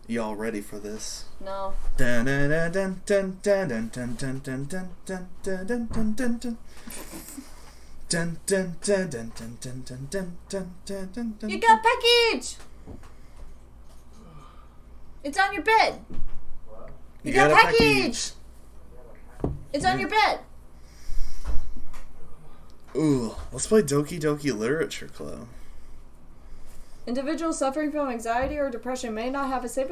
Y'all ready for this? No. Dun dun dun dun dun dun dun dun dun dun dun dun dun dun dun dun. Dun dun dun dun dun dun dun dun dun dun dun. You got package! It's on your bed. What? You got package! It's on your bed. Ooh, let's play Doki Doki Literature Club. Individuals suffering from anxiety or depression may not have a safe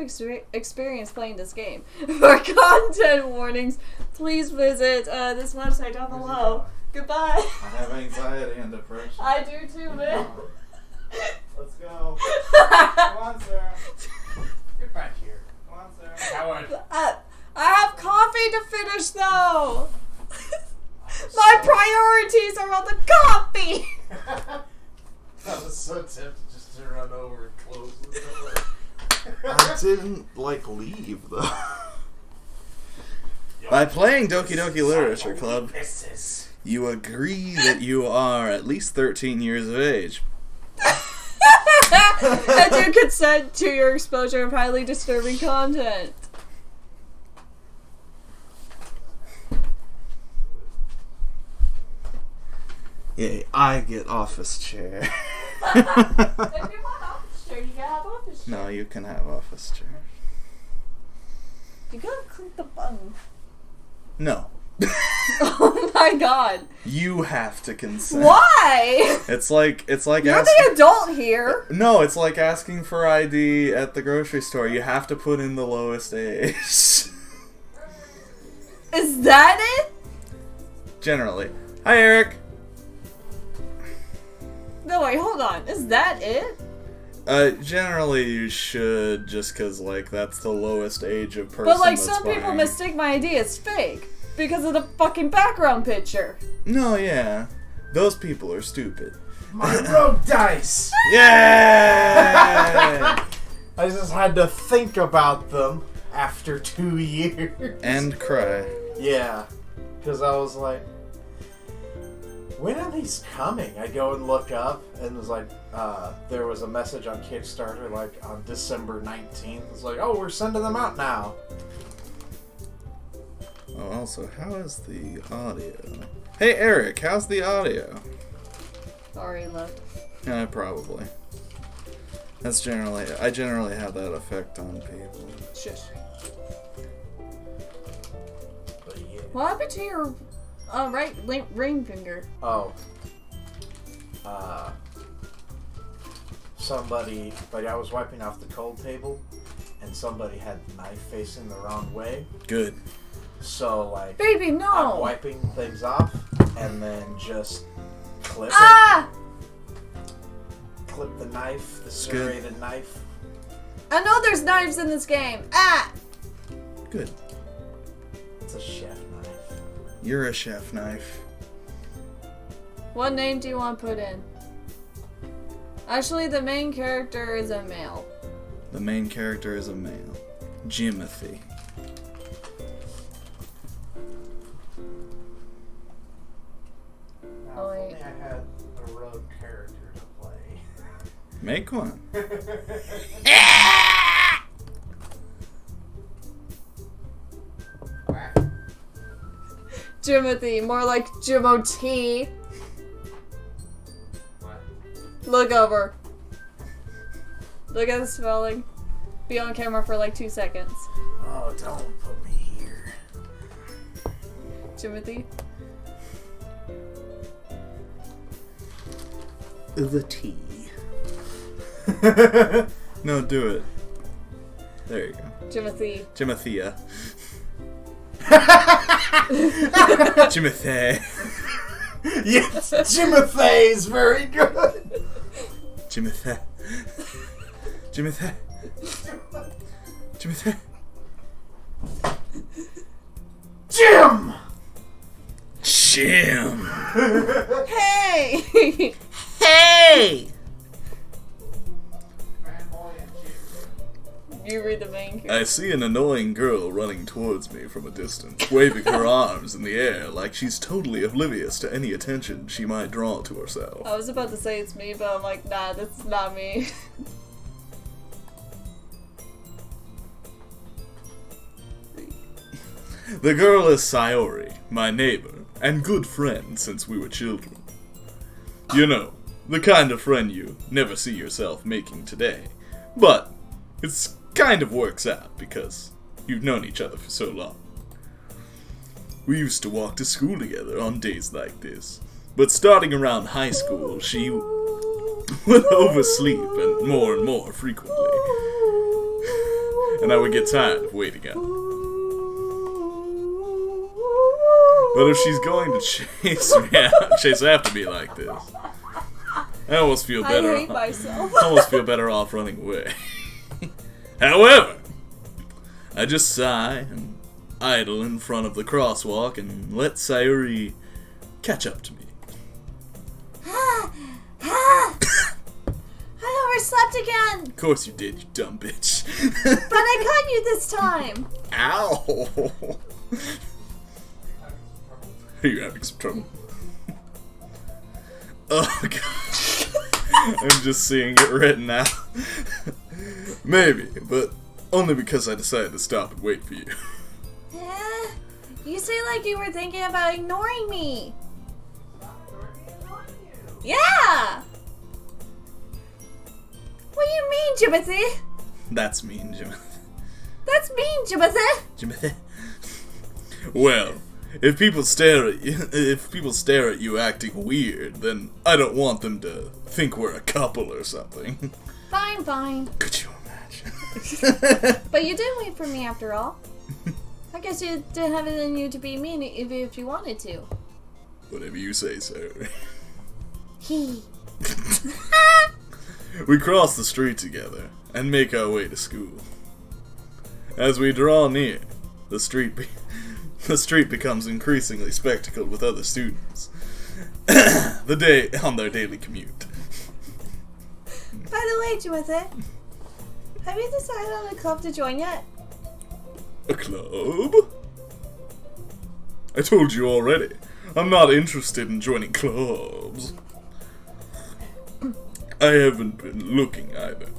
experience playing this game. For content warnings, please visit this website down below. Goodbye. I have anxiety and depression. I do too, man. Let's go. Come on, Sarah. Get back here. Come on, Sarah. Howard. I have coffee to finish, though. My priorities are on the coffee. I was so tempted just to run over and close the door. I didn't, leave, though. By playing Doki Doki Literature Club, you agree that you are at least 13 years of age. And you consent to your exposure of highly disturbing content. Yay, I get office chair. If you want office chair, you gotta have office chair. No, you can have office chair. You gotta click the button. No. Oh my god. You have to consent. Why? It's like You're asking... the adult here. No, it's like asking for ID at the grocery store. You have to put in the lowest age. Is that it? Generally. Hi, Eric. No, wait, hold on. Is that it? Generally you should, just cause, that's the lowest age of person But, that's some people buying. mistake my ID as fake because of the fucking background picture. No, yeah. Those people are stupid. My rogue dice! Yay! I just had to think about them after 2 years. And cry. Yeah. Because I was like, when are these coming? I go and look up, and it was there was a message on Kickstarter, on December 19th. It's like, oh, we're sending them out now. Oh, also, how is the audio? Hey, Eric, how's the audio? Sorry, love. Probably. I generally have that effect on people. Shush. But yeah. What happened to your right ring finger? Oh. I was wiping off the cold table, and somebody had the knife facing the wrong way. Good. So, Baby, no! I'm wiping things off, and then just clip Ah! it. Clip the knife, the serrated knife. I know there's knives in this game. Ah! Good. It's a chef knife. You're a chef knife. What name do you want to put in? Actually, the main character is a male. The main character is a male. Jimothy. Now, if only I had a rogue character to play. Make one. Jimothy, more like Jimothy. What? Look over. Look at the spelling. Be on camera for 2 seconds. Oh, don't put me here. Jimothy. The T. No, do it. There you go. Jimothy. Jimothea. Jimothy. Yes, Jimothy is very good. Jimothy. Jimothy. Jimothy. Jim! Jim! Hey! Hey! You read the main character. I see an annoying girl running towards me from a distance, waving her arms in the air like she's totally oblivious to any attention she might draw to herself. I was about to say it's me, but I'm like, nah, that's not me. The girl is Sayori, my neighbor, and good friend since we were children. You know, the kind of friend you never see yourself making today. But it's kind of works out because you've known each other for so long. We used to walk to school together on days like this. But starting around high school, she would oversleep and more frequently. And I would get tired of waiting up. But if she's going to chase after me like this, I almost feel better. I hate myself. I almost feel better off running away. However, I just sigh and idle in front of the crosswalk and let Sayori catch up to me. I overslept again! Of course you did, you dumb bitch. But I got you this time! Ow! Are you having some trouble? Oh god. I'm just seeing it written out. Maybe, but only because I decided to stop and wait for you. You say like you were thinking about ignoring me. Yeah! What do you mean, Jimothy? That's mean, Jimothy. That's mean, Jimothy. Jimothy. Well, if people stare at you acting weird, then I don't want them to think we're a couple or something. Fine. Could you imagine? But you did wait for me after all. I guess you didn't have it in you to be mean if you wanted to. Whatever you say, sir. He. We cross the street together and make our way to school. As we draw near, the street becomes increasingly spectacled with other students. On their daily commute. By the way, Jimothy, have you decided on a club to join yet? A club? I told you already. I'm not interested in joining clubs. I haven't been looking either.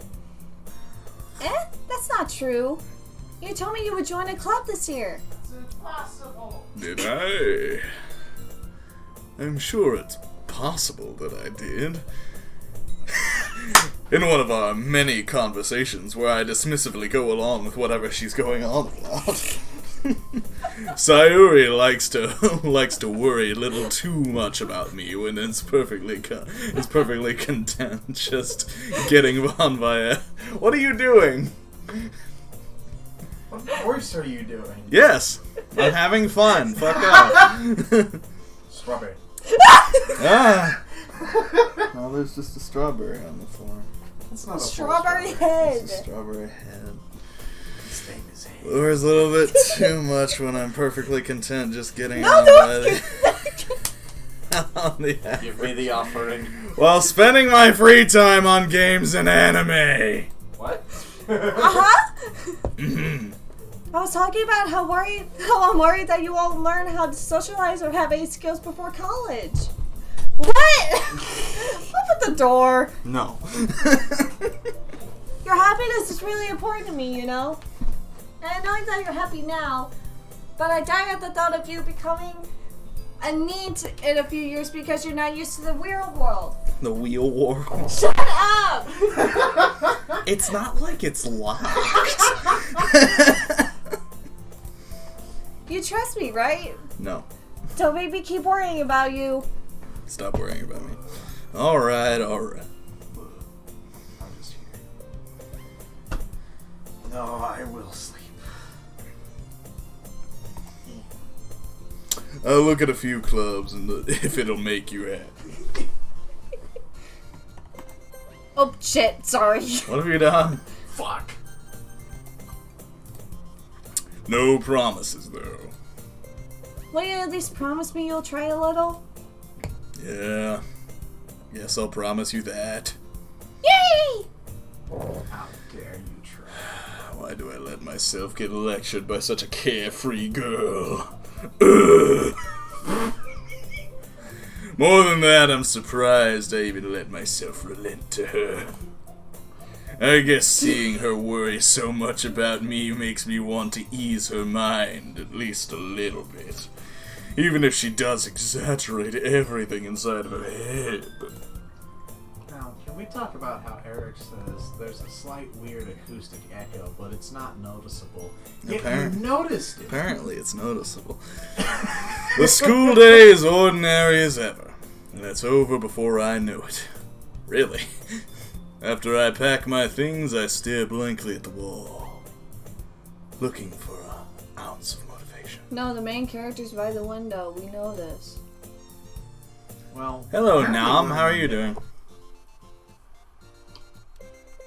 That's not true. You told me you would join a club this year. It's impossible. Did I? I'm sure it's possible that I did. In one of our many conversations where I dismissively go along with whatever she's going on about. Sayuri likes to worry a little too much about me when it's perfectly content just getting on by a... What are you doing? What voice are you doing? Yes, I'm having fun. Fuck off. Strawberry. Ah. Oh, there's just a strawberry on the floor. That's not a Strawberry full head. It's a strawberry head. Stay in his head. There's a little bit too much when I'm perfectly content just getting No, on don't on the Give me the offering. while spending my free time on games and anime. What? I was talking about how I'm worried that you won't learn how to socialize or have any skills before college. What? Open the door. No. Your happiness is really important to me, you know? And I know that you're happy now, but I die at the thought of you becoming a NEET in a few years because you're not used to the real world. The wheel world. Shut up! It's not like it's locked. You trust me, right? No. Don't make me keep worrying about you. Stop worrying about me. Alright. I'm just here. No, I will sleep. I'll look at a few clubs and if it'll make you happy. Oh shit, sorry. What have you done? Fuck. No promises, though. Will you at least promise me you'll try a little? Yeah. Guess I'll promise you that. Yay! How dare you try? Why do I let myself get lectured by such a carefree girl? Ugh. More than that, I'm surprised I even let myself relent to her. I guess seeing her worry so much about me makes me want to ease her mind, at least a little bit. Even if she does exaggerate everything inside of her head. Now, can we talk about how Eric says there's a slight weird acoustic echo, but it's not noticeable? Yet you noticed it. Apparently it's noticeable. The school day is ordinary as ever, and it's over before I know it. Really. After I pack my things, I stare blankly at the wall, looking for an ounce of motivation. No, the main character's by the window. We know this. Well, hello, Nam. How are you doing?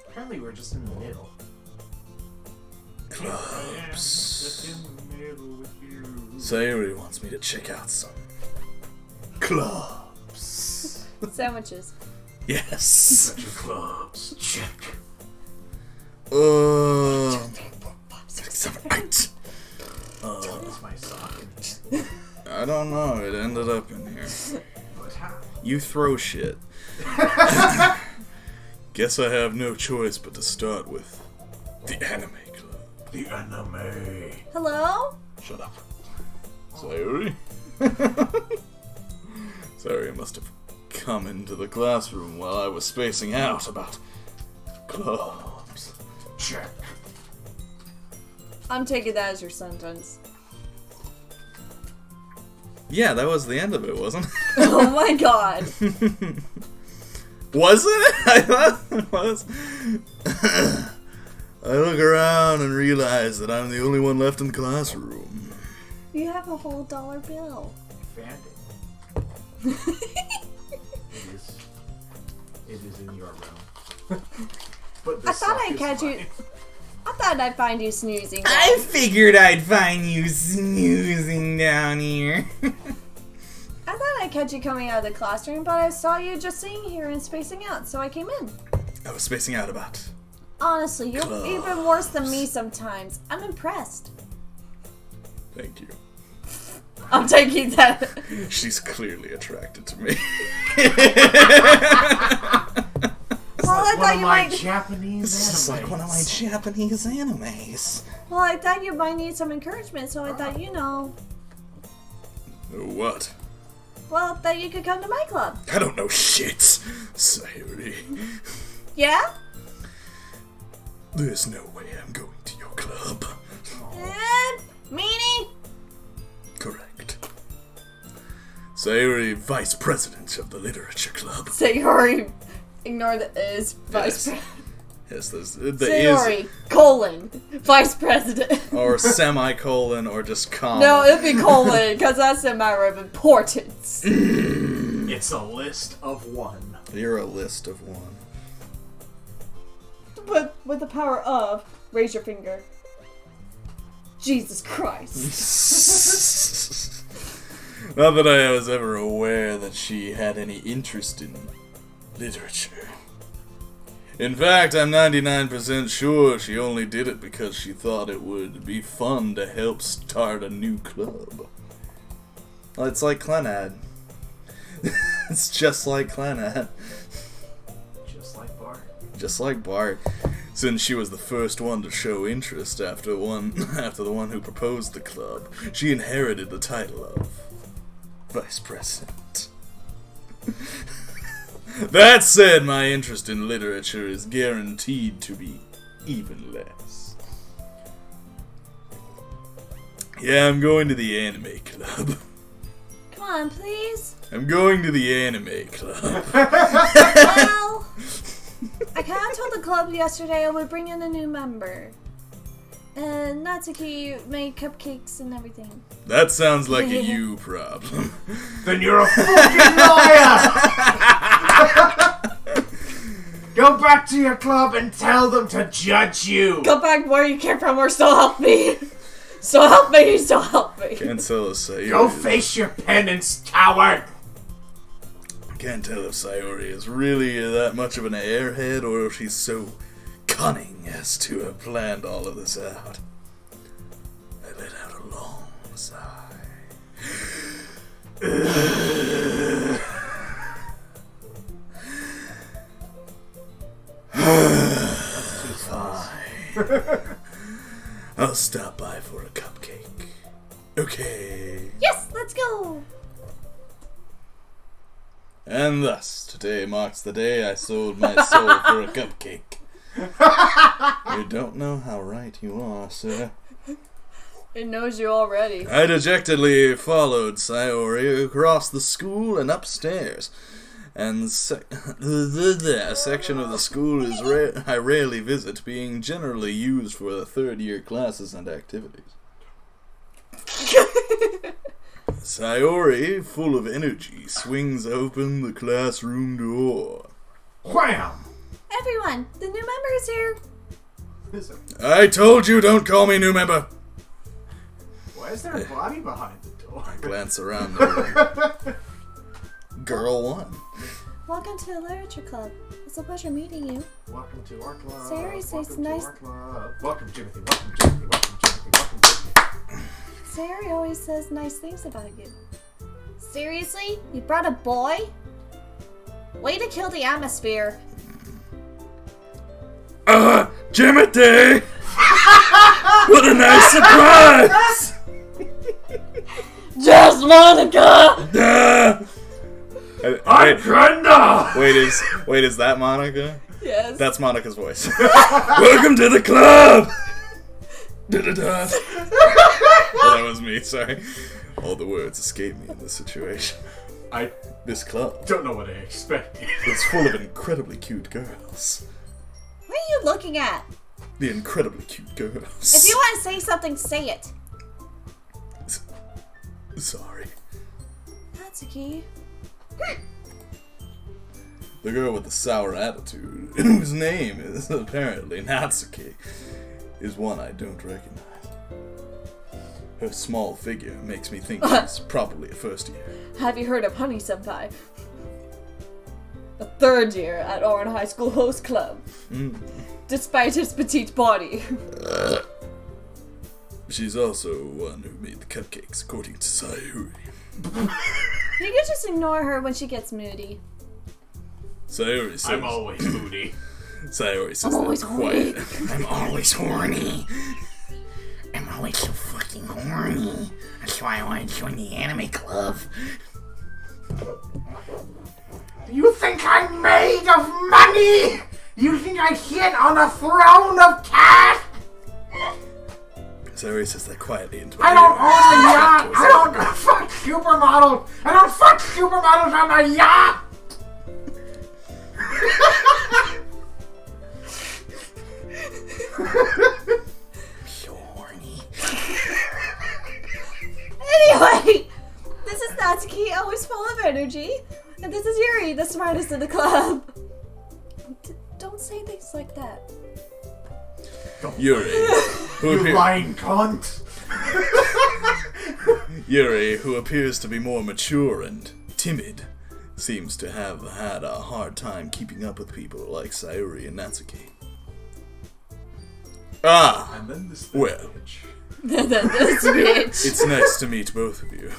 Apparently we're just in the middle. Clubs. Just in the middle with you. Sayuri wants me to check out some clubs. Sandwiches. Yes. Clubs. Check. 6, 7, 8. What's my sock in here? I don't know. It ended up in here. But how? You throw shit. Guess I have no choice but to start with the anime club. The anime. Hello? Shut up. Sayuri? Sayuri must have come into the classroom while I was spacing out about clubs. Check. I'm taking that as your sentence. Yeah, that was the end of it, wasn't it? Oh my god. Was it? I thought it was. I look around and realize that I'm the only one left in the classroom. You have a whole dollar bill. Found it. It is in your realm. But I thought I'd catch you. I thought I'd find you snoozing. I figured I'd find you snoozing down here. I thought I'd catch you coming out of the classroom, but I saw you just sitting here and spacing out, so I came in. I was spacing out about. Honestly, you're even worse than me sometimes. I'm impressed. Thank you. I'm taking that. She's clearly attracted to me. Well, I thought you might. Japanese This is like one of my Japanese animes. Well, I thought you might need some encouragement, so I thought, What? well, that you could come to my club. I don't know shit, Sayuri. Yeah? There's no way I'm going to your club. Meanie? Correct. Sayuri, vice president of the literature club. Sayori. Ignore the is. Vice president. Yes, there's Sayori, colon, vice president. Or semicolon, or just comma. No, it'd be colon, because that's a matter of importance. It's a list of one. You're a list of one. But with the power of, raise your finger. Jesus Christ. Not that I was ever aware that she had any interest in literature. In fact, I'm 99% sure she only did it because she thought it would be fun to help start a new club. Well, it's like Clenad. It's just like Clenad. Just like Bart. Just like Bart. Since she was the first one to show interest after the one who proposed the club, she inherited the title of Vice President. That said, my interest in literature is guaranteed to be even less. Yeah, I'm going to the anime club. Come on, please. I'm going to the anime club. Well, I kind of told the club yesterday I would bring in a new member. And Natsuki made cupcakes and everything. That sounds like a you problem. Then you're a fucking liar! Go back to your club and tell them to judge you! Go back where you came from or still help me. Still help me, still help me. Can't tell if Sayori Go face your penance, coward! Can't tell if Sayori is really that much of an airhead or if she's so cunning as to have planned all of this out. I let out a long sigh. I'll stop by for a cupcake. Okay. Yes, let's go. And thus, today marks the day I sold my soul for a cupcake. You don't know how right you are, sir. It knows you already. I dejectedly followed Sayori across the school and upstairs. And a section of the school I rarely visit, being generally used for the third-year classes and activities. Sayori, full of energy, swings open the classroom door. Wham! Everyone, the new member is here. I told you, don't call me new member. Why is there a body behind the door? I glance around the room. Girl 1. Welcome to the Literature Club. It's a pleasure meeting you. Welcome to our club. Sayori says Welcome nice. to our club. Welcome, Timothy. Welcome, Timothy. Welcome, Timothy. Welcome, Timothy. Sayori always says nice things about you. Seriously? You brought a boy? Way to kill the atmosphere. Timothy! What a nice surprise! Just Monica! I'm Brenda! Wait, is that Monica? Yes. That's Monica's voice. Welcome to the club! Da-da-da. Oh, that was me, sorry. All the words escape me in this situation. This club Don't know what I expected. is full of incredibly cute girls. What are you looking at? The incredibly cute girls. If you want to say something, say it. Sorry. That's a key. The girl with the sour attitude, whose name is apparently Natsuki, is one I don't recognize. Her small figure makes me think she's probably a first year. Have you heard of Honey Senpai? A third year at Oran High School Host Club. Despite his petite body. She's also one who made the cupcakes, according to Sayori. You can just ignore her when she gets moody. Sayori says... I'm always moody. Sayori says I'm always that quiet. I'm always horny. I'm always so fucking horny. That's why I want to join the anime club. You think I'm made of money? You think I sit on a throne of cash? Sayori says that quietly into I don't own a yacht. I don't fuck supermodels. I don't fuck supermodels on my yacht. So horny. Anyway, this is Natsuki, always full of energy. And this is Yuri, the smartest in the club. Don't say things like that. Yuri, You lying cunt. Yuri, who appears to be more mature and timid, seems to have had a hard time keeping up with people like Sayori and Natsuki. Ah, And then this well, This bitch. it's nice to meet both of you.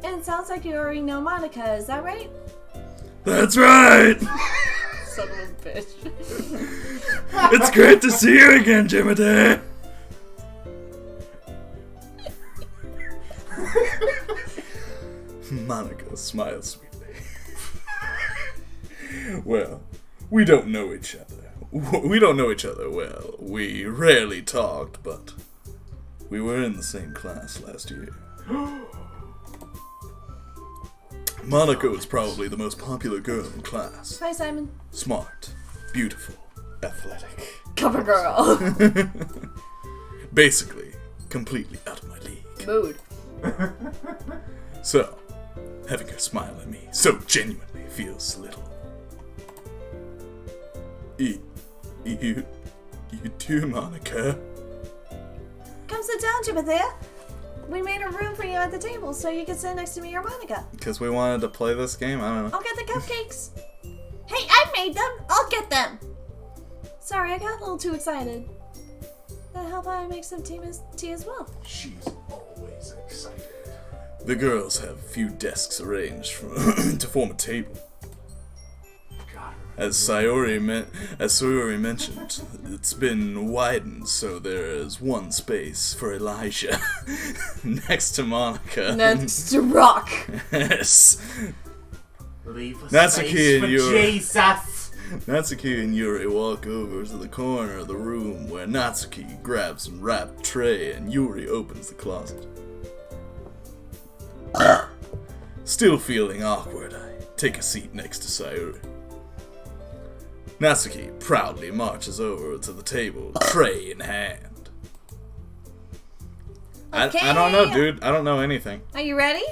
And it sounds like you already know Monica, is that right? That's right! Son of a bitch. It's great to see you again, Timothy! Monica smiles sweetly. Well, we don't know each other. We don't know each other well. We rarely talked, but we were in the same class last year. Monica was probably the most popular girl in class. Hi, Simon. Smart, beautiful, athletic. Cover girl. Basically, completely out of my league. Mood. So, having her smile at me so genuinely feels little. You too, Monica. Come sit down, Timothy. We made a room for you at the table so you can sit next to me or Monica. Because we wanted to play this game? I don't know. I'll get the cupcakes. Hey, I made them. I'll get them. Sorry, I got a little too excited. How about I make some tea as well? She's always excited. The girls have a few desks arranged to form a table. God, As Sayori mentioned, it's been widened so there is one space for Elijah next to Monica. Next to Rock. Yes. Leave a Natsuki space for and Yuri. Jesus. Natsuki and Yuri walk over to the corner of the room where Natsuki grabs a wrapped tray and Yuri opens the closet. Still feeling awkward, I take a seat next to Sayori. Natsuki proudly marches over to the table, tray in hand. Okay. I don't know, dude. I don't know anything. Are you ready?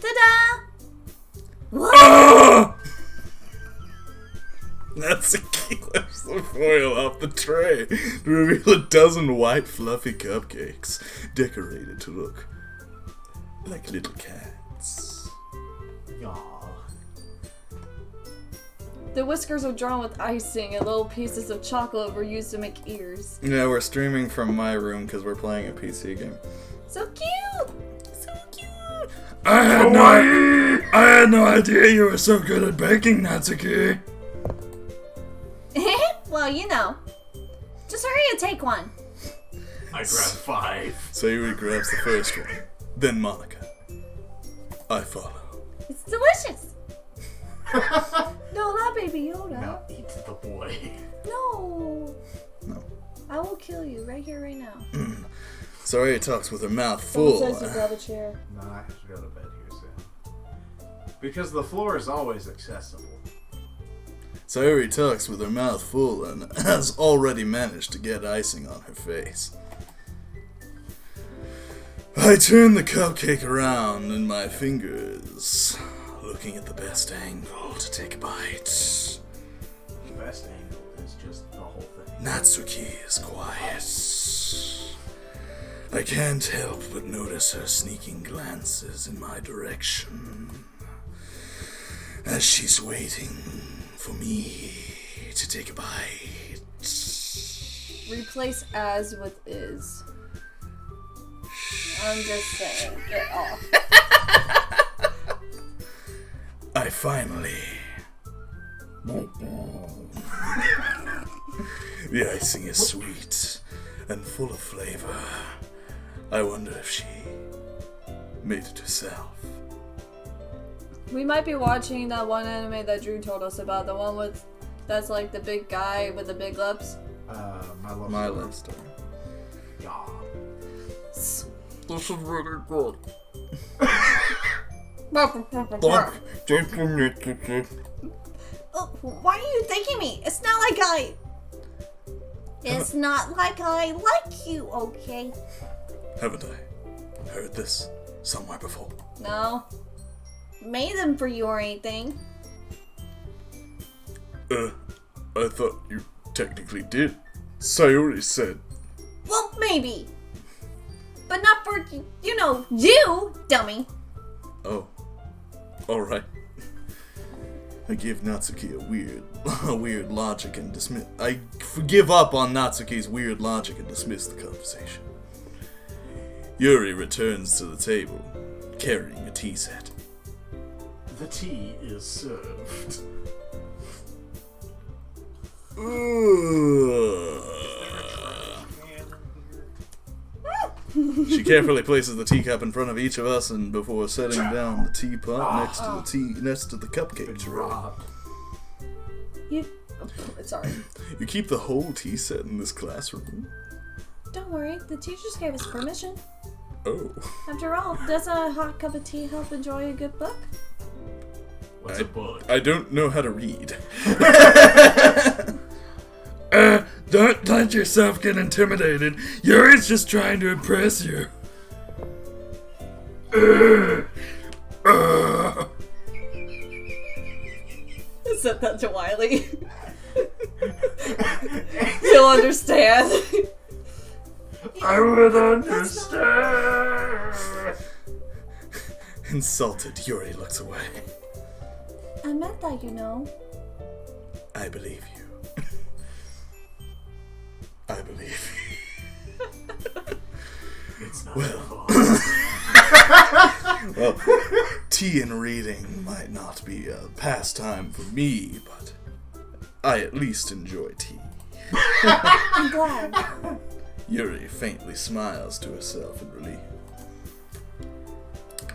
Ta-da! Natsuki lifts the foil off the tray to reveal a dozen white fluffy cupcakes, decorated to look like little cats. Aw. The whiskers are drawn with icing and little pieces of chocolate were used to make ears. Yeah, we're streaming from my room because we're playing a PC game. So cute! So cute! I had no idea you were so good at baking, Natsuki. Well, you know. Just hurry and take one. I grabbed 5. Sayuri grabs the first one, then Monica. I follow. It's delicious! No, not Baby Yoda. Now eat the boy. No. No. I will kill you right here, right now. Sayuri talks with her mouth full. Someone says to grab a chair. No, I have to go to bed here soon. Because the floor is always accessible. Sayuri talks with her mouth full and has already managed to get icing on her face. I turn the cupcake around in my fingers, looking at the best angle to take a bite. The best angle is just the whole thing. Natsuki is quiet. I can't help but notice her sneaking glances in my direction as she's waiting for me to take a bite. Replace as with is. I'm just saying, get off. I finally... The icing is sweet and full of flavor. I wonder if she made it herself. We might be watching that one anime that Drew told us about, the one with that's like the big guy with the big lips. My love story. Yeah. This is really good. Oh, why are you thanking me? It's not like I... It's not like I like you, okay? Haven't I heard this somewhere before? No. Made them for you or anything. I thought you technically did. Sayori said. Well, maybe. But not for, you, dummy. Oh. Alright. I give Natsuki a weird logic and dismiss. I give up on Natsuki's weird logic and dismiss the conversation. Yuri returns to the table, carrying a tea set. The tea is served. She carefully places the teacup in front of each of us, and before setting down the teapot next to the cupcake tray. Sorry. You keep the whole tea set in this classroom? Don't worry, the teachers gave us permission. Oh. After all, doesn't a hot cup of tea help enjoy a good book? What's a book? I don't know how to read. Don't let yourself get intimidated. Yuri's just trying to impress you. Said that to Wiley. He'll understand. I would understand. Insulted, Yuri looks away. I meant that, I believe you. I believe you. It's not well, tea and reading might not be a pastime for me, but I at least enjoy tea. I'm glad. Yuri faintly smiles to herself in relief.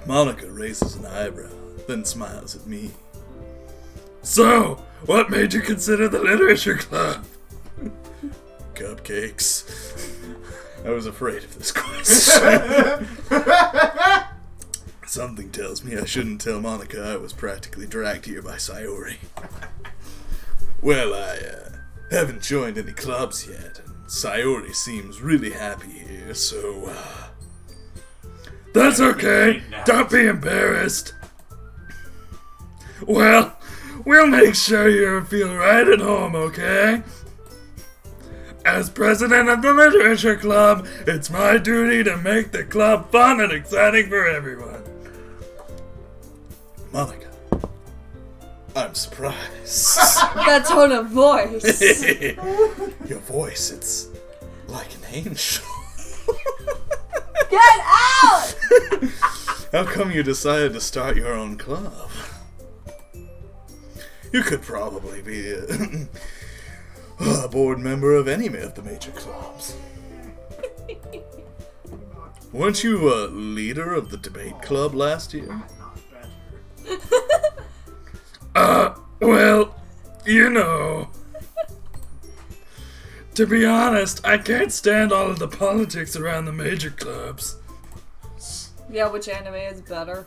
Monica raises an eyebrow, then smiles at me. So, what made you consider the literature club? Cupcakes. I was afraid of this question. Something tells me I shouldn't tell Monica I was practically dragged here by Sayori. Well, I haven't joined any clubs yet, and Sayori seems really happy here, so, That's okay! Don't be embarrassed! Well, we'll make sure you feel right at home, okay? As president of the Literature Club, it's my duty to make the club fun and exciting for everyone. Monica, I'm surprised. That tone of voice. Your voice, it's like an angel. Get out! How come you decided to start your own club? You could probably be a board member of any of the major clubs. Weren't you a leader of the debate club last year? Well, you know. To be honest, I can't stand all of the politics around the major clubs. Yeah, which anime is better?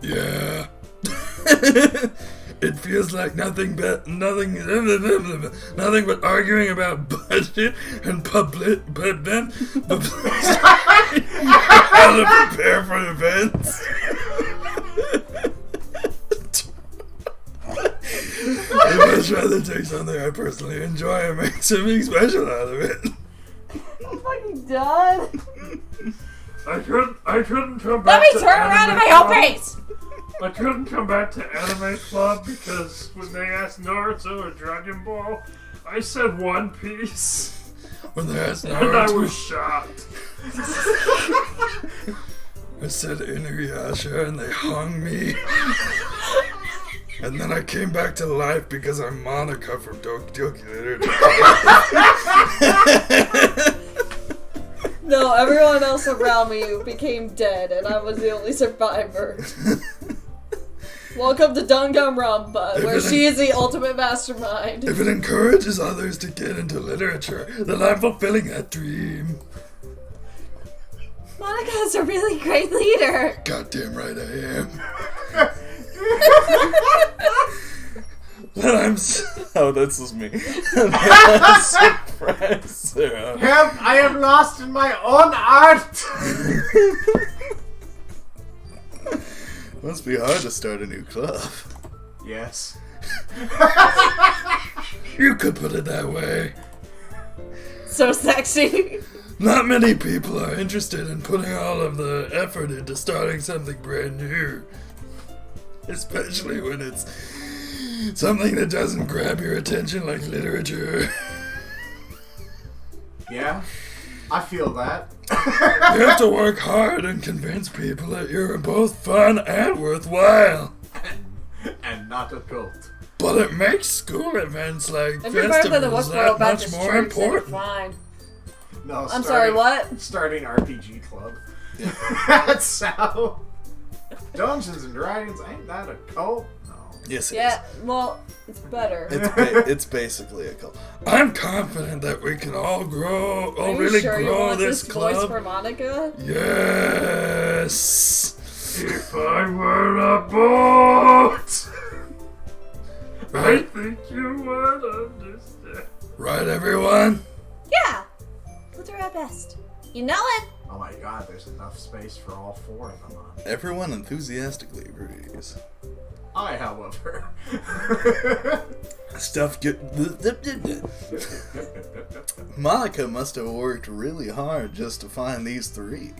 Yeah. It feels like nothing but arguing about budget and how to prepare for events. I'd much rather take something I personally enjoy and make something special out of it. I'm fucking done. I couldn't come Let back me to turn around in Anime my own Club. face. I couldn't come back to Anime Club because when they asked Naruto or Dragon Ball, I said One Piece. When they asked And I Naruto, was shocked. I said Inuyasha and they hung me. And then I came back to life because I'm Monica from Doki Doki Literature. No, everyone else around me became dead, and I was the only survivor. Welcome to Danganronpa, where she is the ultimate mastermind. If it encourages others to get into literature, then I'm fulfilling that dream. Monica is a really great leader. Goddamn right I am. But oh, this is me. I'm surprised, Sarah. Help! I am lost in my own art! Must be hard to start a new club. Yes. You could put it that way. So sexy. Not many people are interested in putting all of the effort into starting something brand new. Especially when it's something that doesn't grab your attention like literature. Yeah, I feel that. You have to work hard and convince people that you're both fun and worthwhile. And not a cult. But it makes school events like If you're better than the festivals Westboro that much Baptist more Church, then you're important. fine. No, I'm sorry, what? Starting RPG club. That's how. Dungeons and Dragons, ain't that a cult? No. Yes, it Yeah, well, it's better. it's basically a cult. I'm confident that we can all grow, Are you really sure you grow want this voice club. for Monica? Yes. If I were a boat, I think you would understand. Right, everyone? Yeah. We'll do our best. You know it. Oh my god, there's enough space for all four of them on. Everyone enthusiastically agrees. I, however. Stuff get. Monica must have worked really hard just to find these three.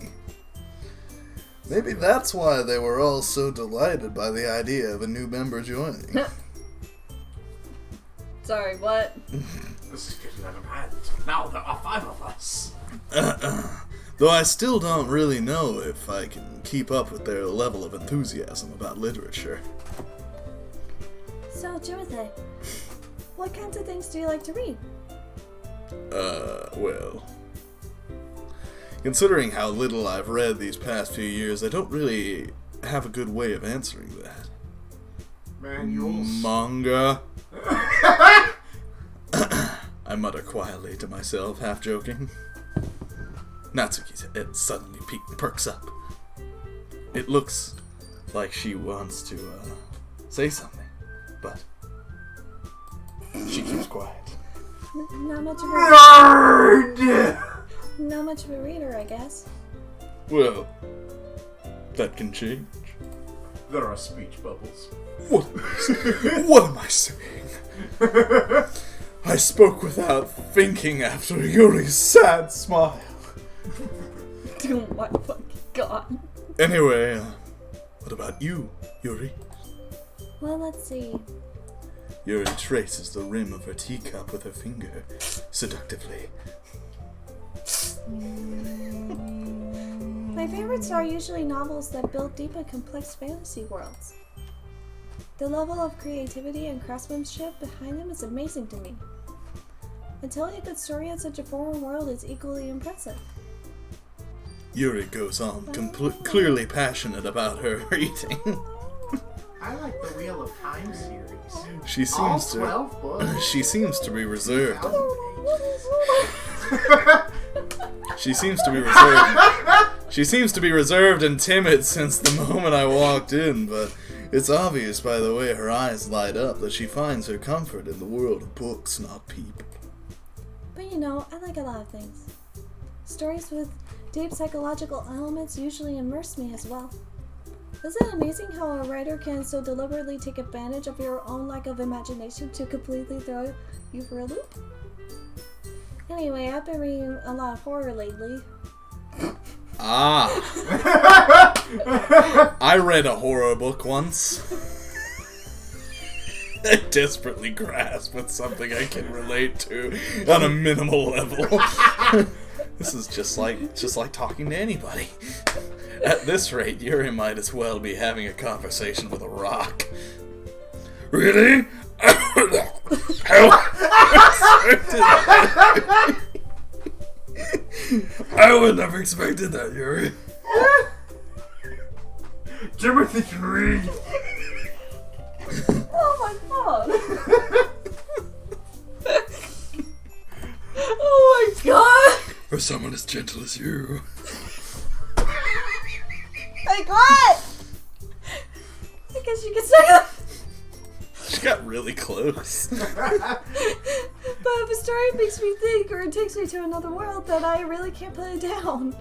Maybe that's why they were all so delighted by the idea of a new member joining. Sorry, what? This is getting out of hand. Now there are 5 of us. Though I still don't really know if I can keep up with their level of enthusiasm about literature. So, Timothy, What kinds of things do you like to read? Well... Considering how little I've read these past few years, I don't really have a good way of answering that. Manuals. Manga. I mutter quietly to myself, half joking. Natsuki's head suddenly perks up. It looks like she wants to say something, but she keeps quiet. Not much of a not much of a reader, I guess. Well, that can change. There are speech bubbles. What am I saying? I spoke without thinking after Yuri's sad smile. Oh my fucking god. Anyway, what about you, Yuri? Well, let's see. Yuri traces the rim of her teacup with her finger, seductively. My favorites are usually novels that build deep and complex fantasy worlds. The level of creativity and craftsmanship behind them is amazing to me. And telling a good story in such a foreign world is equally impressive. Yuri goes on, clearly passionate about her reading. I like the Wheel of Time series. She All seems 12 books. She seems to be reserved. She seems to be reserved. She seems to be reserved and timid since the moment I walked in, but it's obvious by the way her eyes light up that she finds her comfort in the world of books, not people. But you know, I like a lot of things. Stories with deep psychological elements usually immerse me as well. Isn't it amazing how a writer can so deliberately take advantage of your own lack of imagination to completely throw you for a loop? Anyway, I've been reading a lot of horror lately. Ah! I read a horror book once. I desperately grasp at something I can relate to on a minimal level. This is just like talking to anybody. At this rate, Yuri might as well be having a conversation with a rock. Really? I would have expected that, Yuri. Timothy can read. Oh my god! Oh my god! For someone as gentle as you. Like what? I guess you could say that. She got really close. But if a story makes me think or it takes me to another world, then I really can't put it down.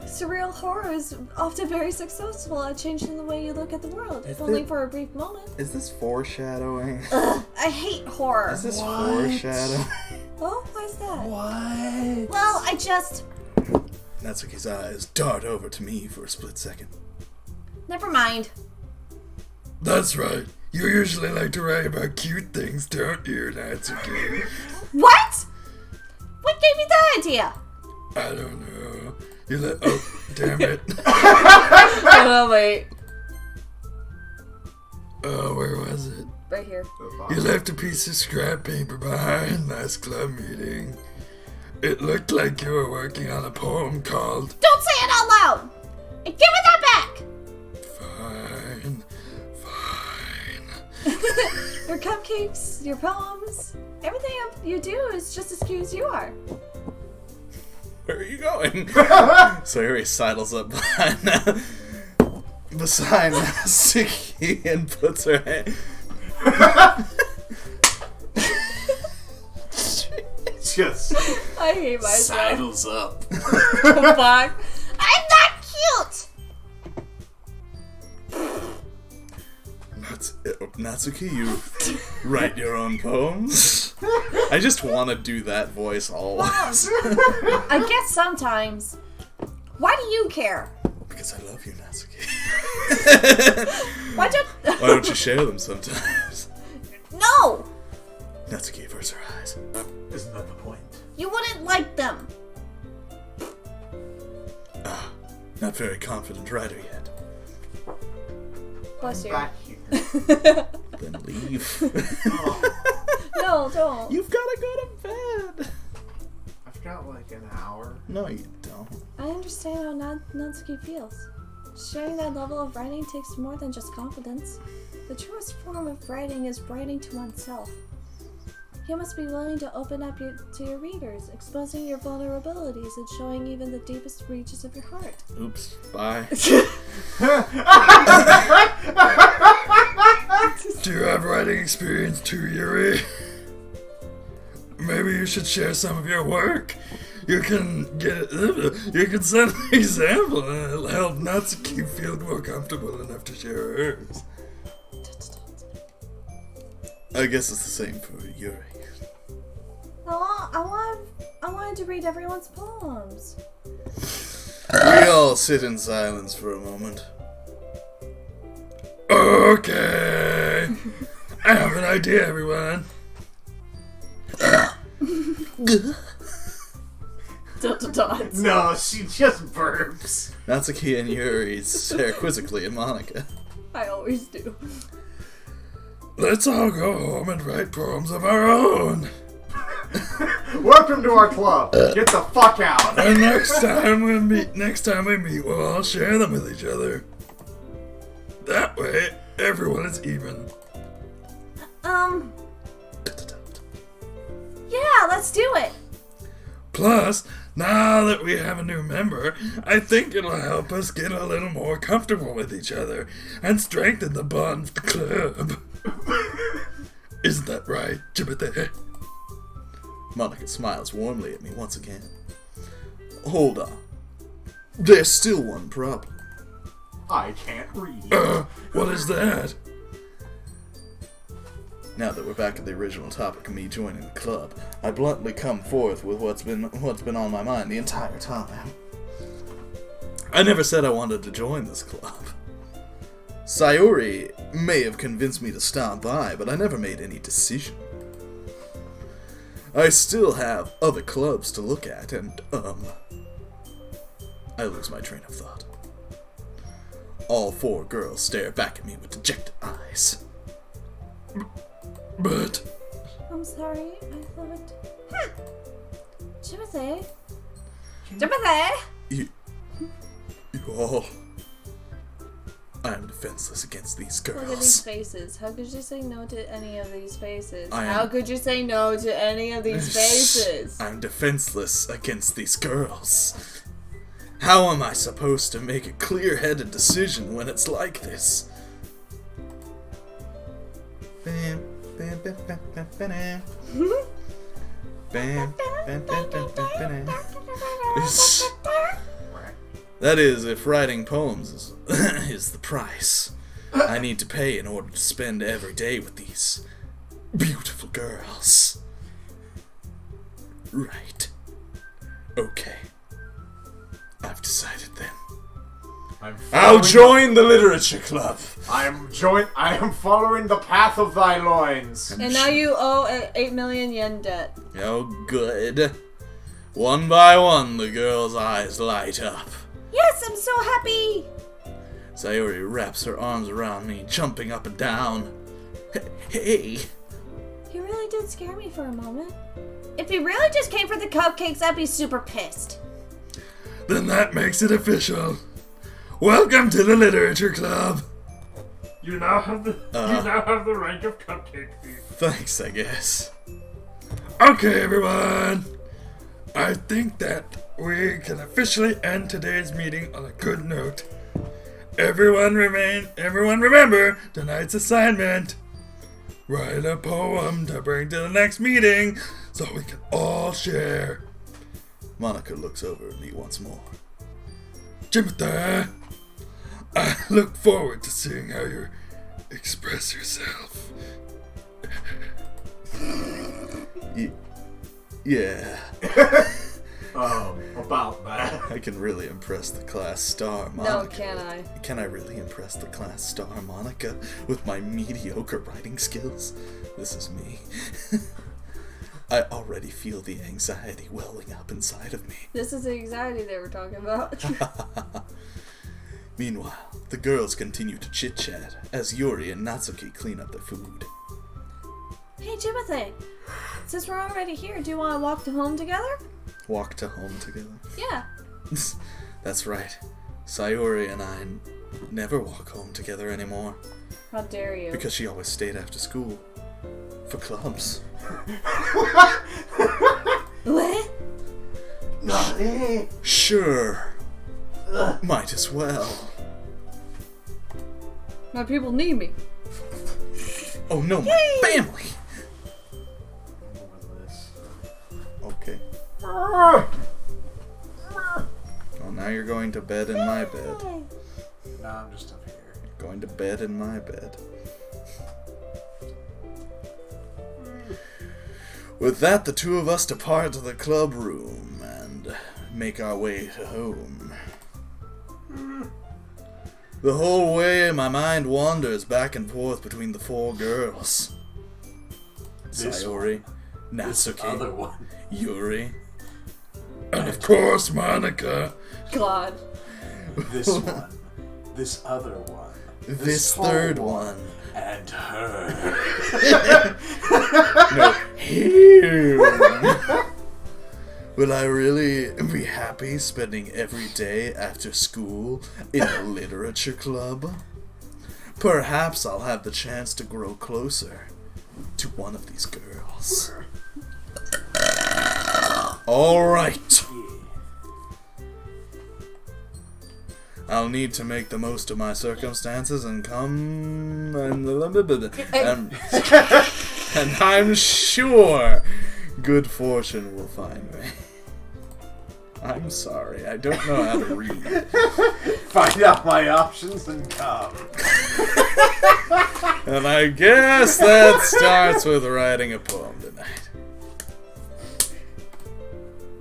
Surreal horror is often very successful at changing the way you look at the world, if only for a brief moment. Is this foreshadowing? Ugh, I hate horror. Is this foreshadowing? Oh, why is that? What? Well, I just... Natsuki's eyes dart over to me for a split second. Never mind. That's right. You usually like to write about cute things, don't you, Natsuki? What? What gave you that idea? I don't know. Oh, damn it. Oh, wait. Oh, where was it? Right here. You left a piece of scrap paper behind last club meeting. It looked like you were working on a poem called... Don't say it out loud! And give me that back! Fine. Your cupcakes, your poems, everything you do is just as cute as you are. Where are you going? So Yuri sidles up beside Natsuki and puts her hand... Just I hate myself. sidles up. Oh, fuck. I'm not cute! Natsuki, you write your own poems? I just want to do that voice always. I guess sometimes. Why do you care? Because I love you, Natsuki. Why don't you share them sometimes? No! Natsuki averts her eyes. isn't that the point? You wouldn't like them. Not very confident writer yet. Bless you. Back here. Then leave. No, don't. You've gotta go to bed. I've got like an hour. No, you don't. I understand how Natsuki feels. Sharing that level of writing takes more than just confidence. The truest form of writing is writing to oneself. You must be willing to open up to your readers, exposing your vulnerabilities and showing even the deepest reaches of your heart. Oops. Bye. Do you have writing experience too, Yuri? Maybe you should share some of your work. You can send an example and it'll help Natsuki feel more comfortable enough to share hers. I guess it's the same for Yuri. I wanted to read everyone's poems. We all sit in silence for a moment. Okay. I have an idea, everyone. No, she just burps. Natsuki and Yuri stare quizzically at Monica. I always do. Let's all go home and write poems of our own. Welcome to our club. Get the fuck out. And next time we meet, we'll all share them with each other. That way, everyone is even. Yeah, let's do it. Plus, now that we have a new member, I think it'll help us get a little more comfortable with each other and strengthen the bond of the club. Isn't that right, Timothy? Monica smiles warmly at me once again. Hold on. There's still one problem. I can't read. What is that? Now that we're back at the original topic of me joining the club, I bluntly come forth with what's been on my mind the entire time. I never said I wanted to join this club. Sayori may have convinced me to stop by, but I never made any decision. I still have other clubs to look at, and, I lose my train of thought. All four girls stare back at me with dejected eyes. But... I'm sorry, I thought... Timothy? Timothy! You all... I am defenseless against these girls. Look at these faces. How could you say no to any of these faces? I am- How could you say no to any of these faces? I'm defenseless against these girls. How am I supposed to make a clear-headed decision when it's like this? Bam, bam, bam, bam, bam, bam. Bam, bam, bam, bam, bam, bam. That is, if writing poems is the price I need to pay in order to spend every day with these beautiful girls. Right. Okay. I've decided then. I'll join the literature club. I am following the path of thy loins. And now you owe 8 million yen debt. Oh, good. One by one, the girls' eyes light up. Yes, I'm so happy! Sayori wraps her arms around me, jumping up and down. Hey! He really did scare me for a moment. If he really just came for the cupcakes, I'd be super pissed. then that makes it official. Welcome to the literature club. You now have the rank of cupcake thief. Thanks, I guess. Okay, everyone. I think that we can officially end today's meeting on a good note. Everyone remember tonight's assignment. Write a poem to bring to the next meeting so we can all share. Monica looks over at me once more. Timothy, I look forward to seeing how you express yourself. Yeah. About that. I can really impress the class star, No, Monica. can I? Can I really impress the class star, Monica, with my mediocre writing skills? This is me. I already feel the anxiety welling up inside of me. This is the anxiety they were talking about. Meanwhile, the girls continue to chit-chat as Yuri and Natsuki clean up their food. Hey, Timothy. Since we're already here, do you want to walk to home together? Walk to home together. Yeah. That's right. Sayori and I never walk home together anymore. How dare you? Because she always stayed after school. For clubs. What? Sure. Might as well. My people need me. Oh no, my family! Okay. Well, now you're going to bed in my bed. No, I'm just up here. Going to bed in my bed. With that, the two of us depart to the club room and make our way to home. The whole way, my mind wanders back and forth between the four girls. This Sayori, This other Natsuki, one. Yuri, And of course, Monica. God. This one. This other one. this tall third one. And her. No, him. Will I really be happy spending every day after school in a literature club? Perhaps I'll have the chance to grow closer to one of these girls. Alright. I'll need to make the most of my circumstances and come and I'm sure good fortune will find me. I'm sorry, I don't know how to read. Find out my options and come. And I guess that starts with writing a poem tonight.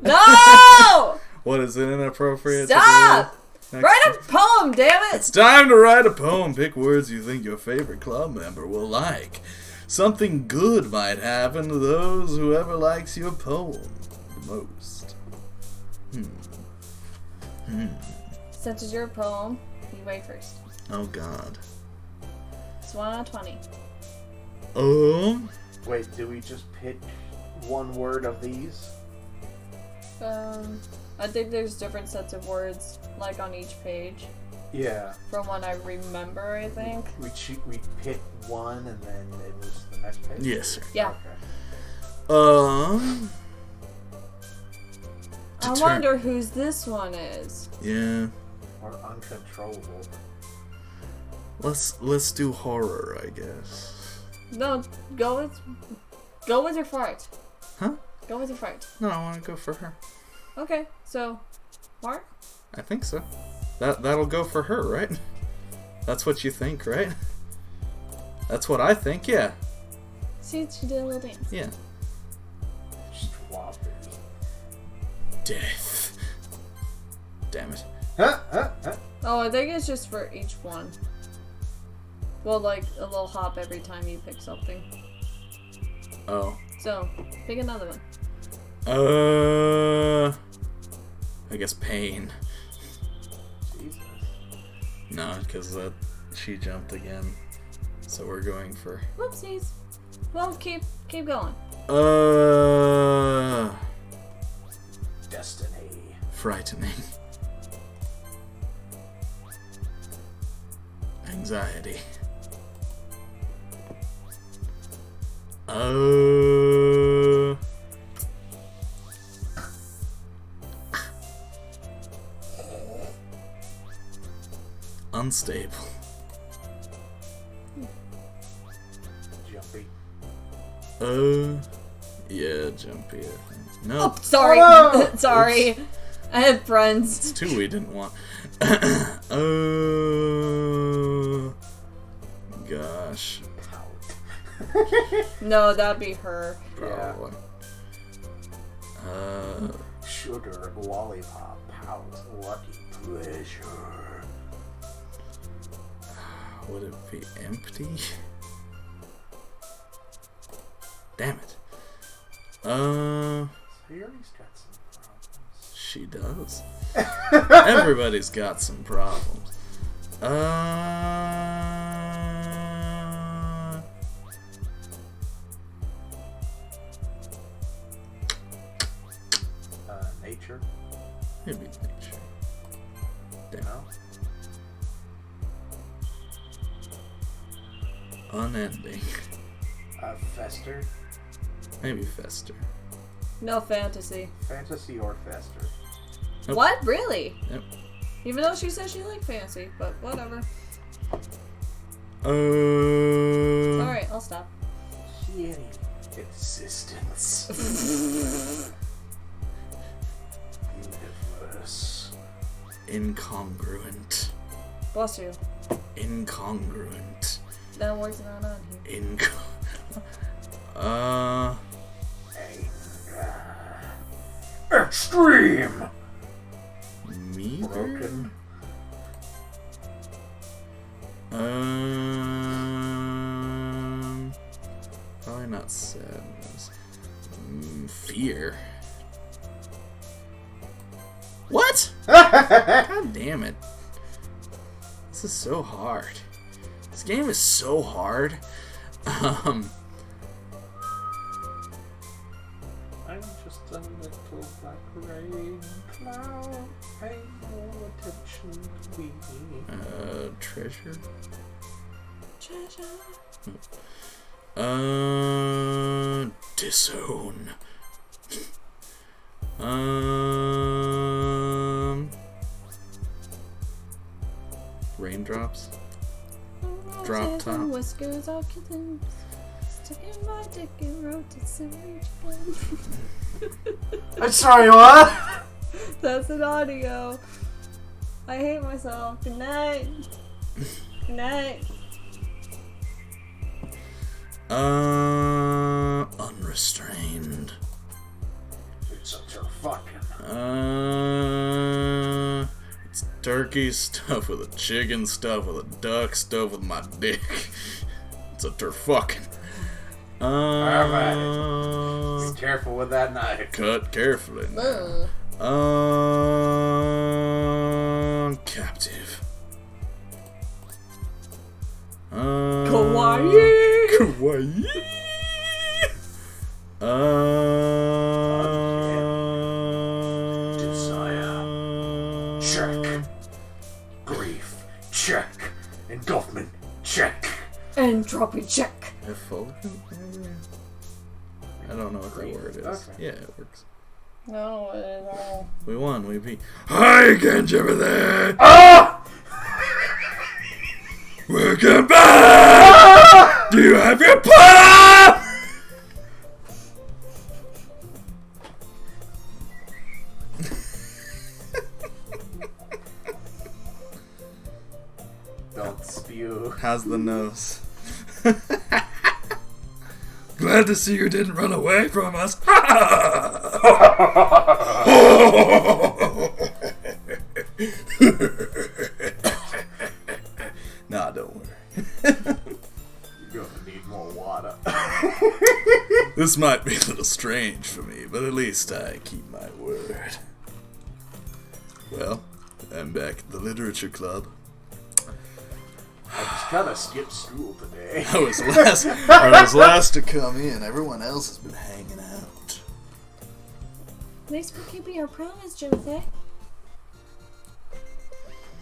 No! What is it inappropriate Stop! to do? Write a poem, damn it! It's time to write a poem. Pick words you think your favorite club member will like. Something good might happen to those whoever likes your poem the most. Since it's your poem, you wait first. Oh God. It's 1 out of 20. Wait, do we just pick one word of these? I think there's different sets of words, like on each page. Yeah. From what I remember, I think. We pick one and then it was the next page? Yes, sir. Yeah. Okay. I wonder whose this one is. Yeah. Or uncontrollable. Let's do horror, I guess. No, go with your fright. Huh? Go with your fright. No, I want to go for her. Okay, so, Mark? I think so. That'll go for her, right? That's what you think, right? That's what I think, yeah. See, she did a little dance. Yeah. Strawberry. Death. Damn it. Oh, I think it's just for each one. Well, like, a little hop every time you pick something. Oh. So, pick another one. I guess pain. Jesus. No, because she jumped again. So we're going for. Whoopsies. Well, keep going. Destiny. Frightening. Anxiety. Unstable. Jumpy. Yeah, jumpy, I think. No, Oh, sorry. Oh! Sorry. I had friends. it's two we didn't want. Gosh. No, that'd be her. Probably. Sugar, lollipop, pout, lucky pleasure. Would it be empty? Damn it. Sayori's got some problems. She does. Everybody's got some problems. Nature. Maybe nature. No. Unending. Fester. Maybe fester. No fantasy. Fantasy or fester. Nope. What? Really? Yep. Even though she says she liked fantasy, but whatever. Alright, I'll stop. Shitty existence. Universe. Incongruent. Bless you. Incongruent. That word's not on here. Extreme. Me? Broken. Probably not sadness. Fear. What? God damn it. This is so hard. This game is so hard. I'm just a little black rain cloud. Pay no attention to me. Treasure? Treasure. Disown. Raindrops? Drop top. Whiskers are kittens. Stuck in my dick and wrote to sewage again. I'm sorry, what? That's an audio. I hate myself. Good night. Good night. Unrestrained. It's such a fucking. It's turkey stuffed with a chicken, stuffed with a duck, stuffed with my dick. It's a turfucking. Alright. Be careful with that knife. Cut carefully now. Captive. Kawaii. Kawaii. Desire. Check. Grief. Check. Engulfment. Check. Entropy check. Effulgent? I don't know what that word is. Okay. Yeah, it works. No, no. We won. We beat. Hi, Genji over there. Ah! Welcome back. Do you have your pop? Don't spew. How's the nose? Glad to see you didn't run away from us. Nah, don't worry. You're gonna need more water. This might be a little strange for me, but at least I keep my word. Well, I'm back at the literature club. I just kinda skipped school today. I was last to come in. Everyone else has been hanging out. Thanks for keeping your promise, Jimothy.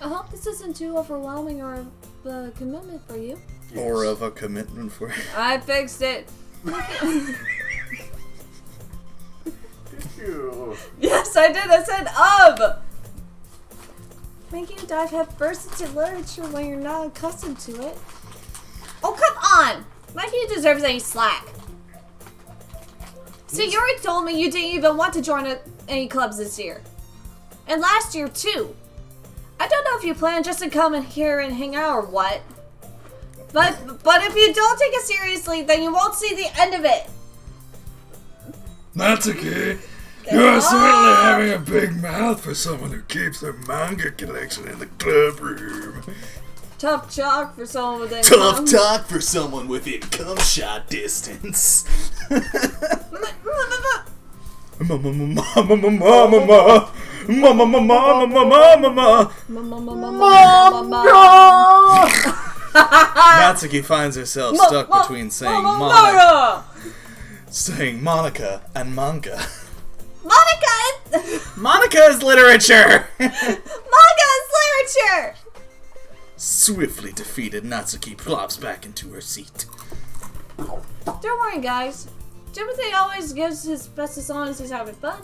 I hope this isn't too overwhelming or a commitment for you. Yes. Or of a commitment for you. I fixed it. Ew. Yes, I did. I said of. Making you dive head first into literature when you're not accustomed to it. Oh, come on! Like you deserve any slack. See, you already told me you didn't even want to join any clubs this year. And last year, too. I don't know if you plan just to come in here and hang out or what. But if you don't take it seriously, then you won't see the end of it. Natsuki, you are certainly having a big mouth for someone who keeps their manga collection in the club room. Tough talk for someone with Tough talk for someone within cum shot distance. Natsuki finds herself stuck between saying Monica and manga. Monica Monica is literature! Manga is literature! Swiftly defeated, Natsuki plops back into her seat. Don't worry, guys. Timothy always gives his best as long as he's having fun.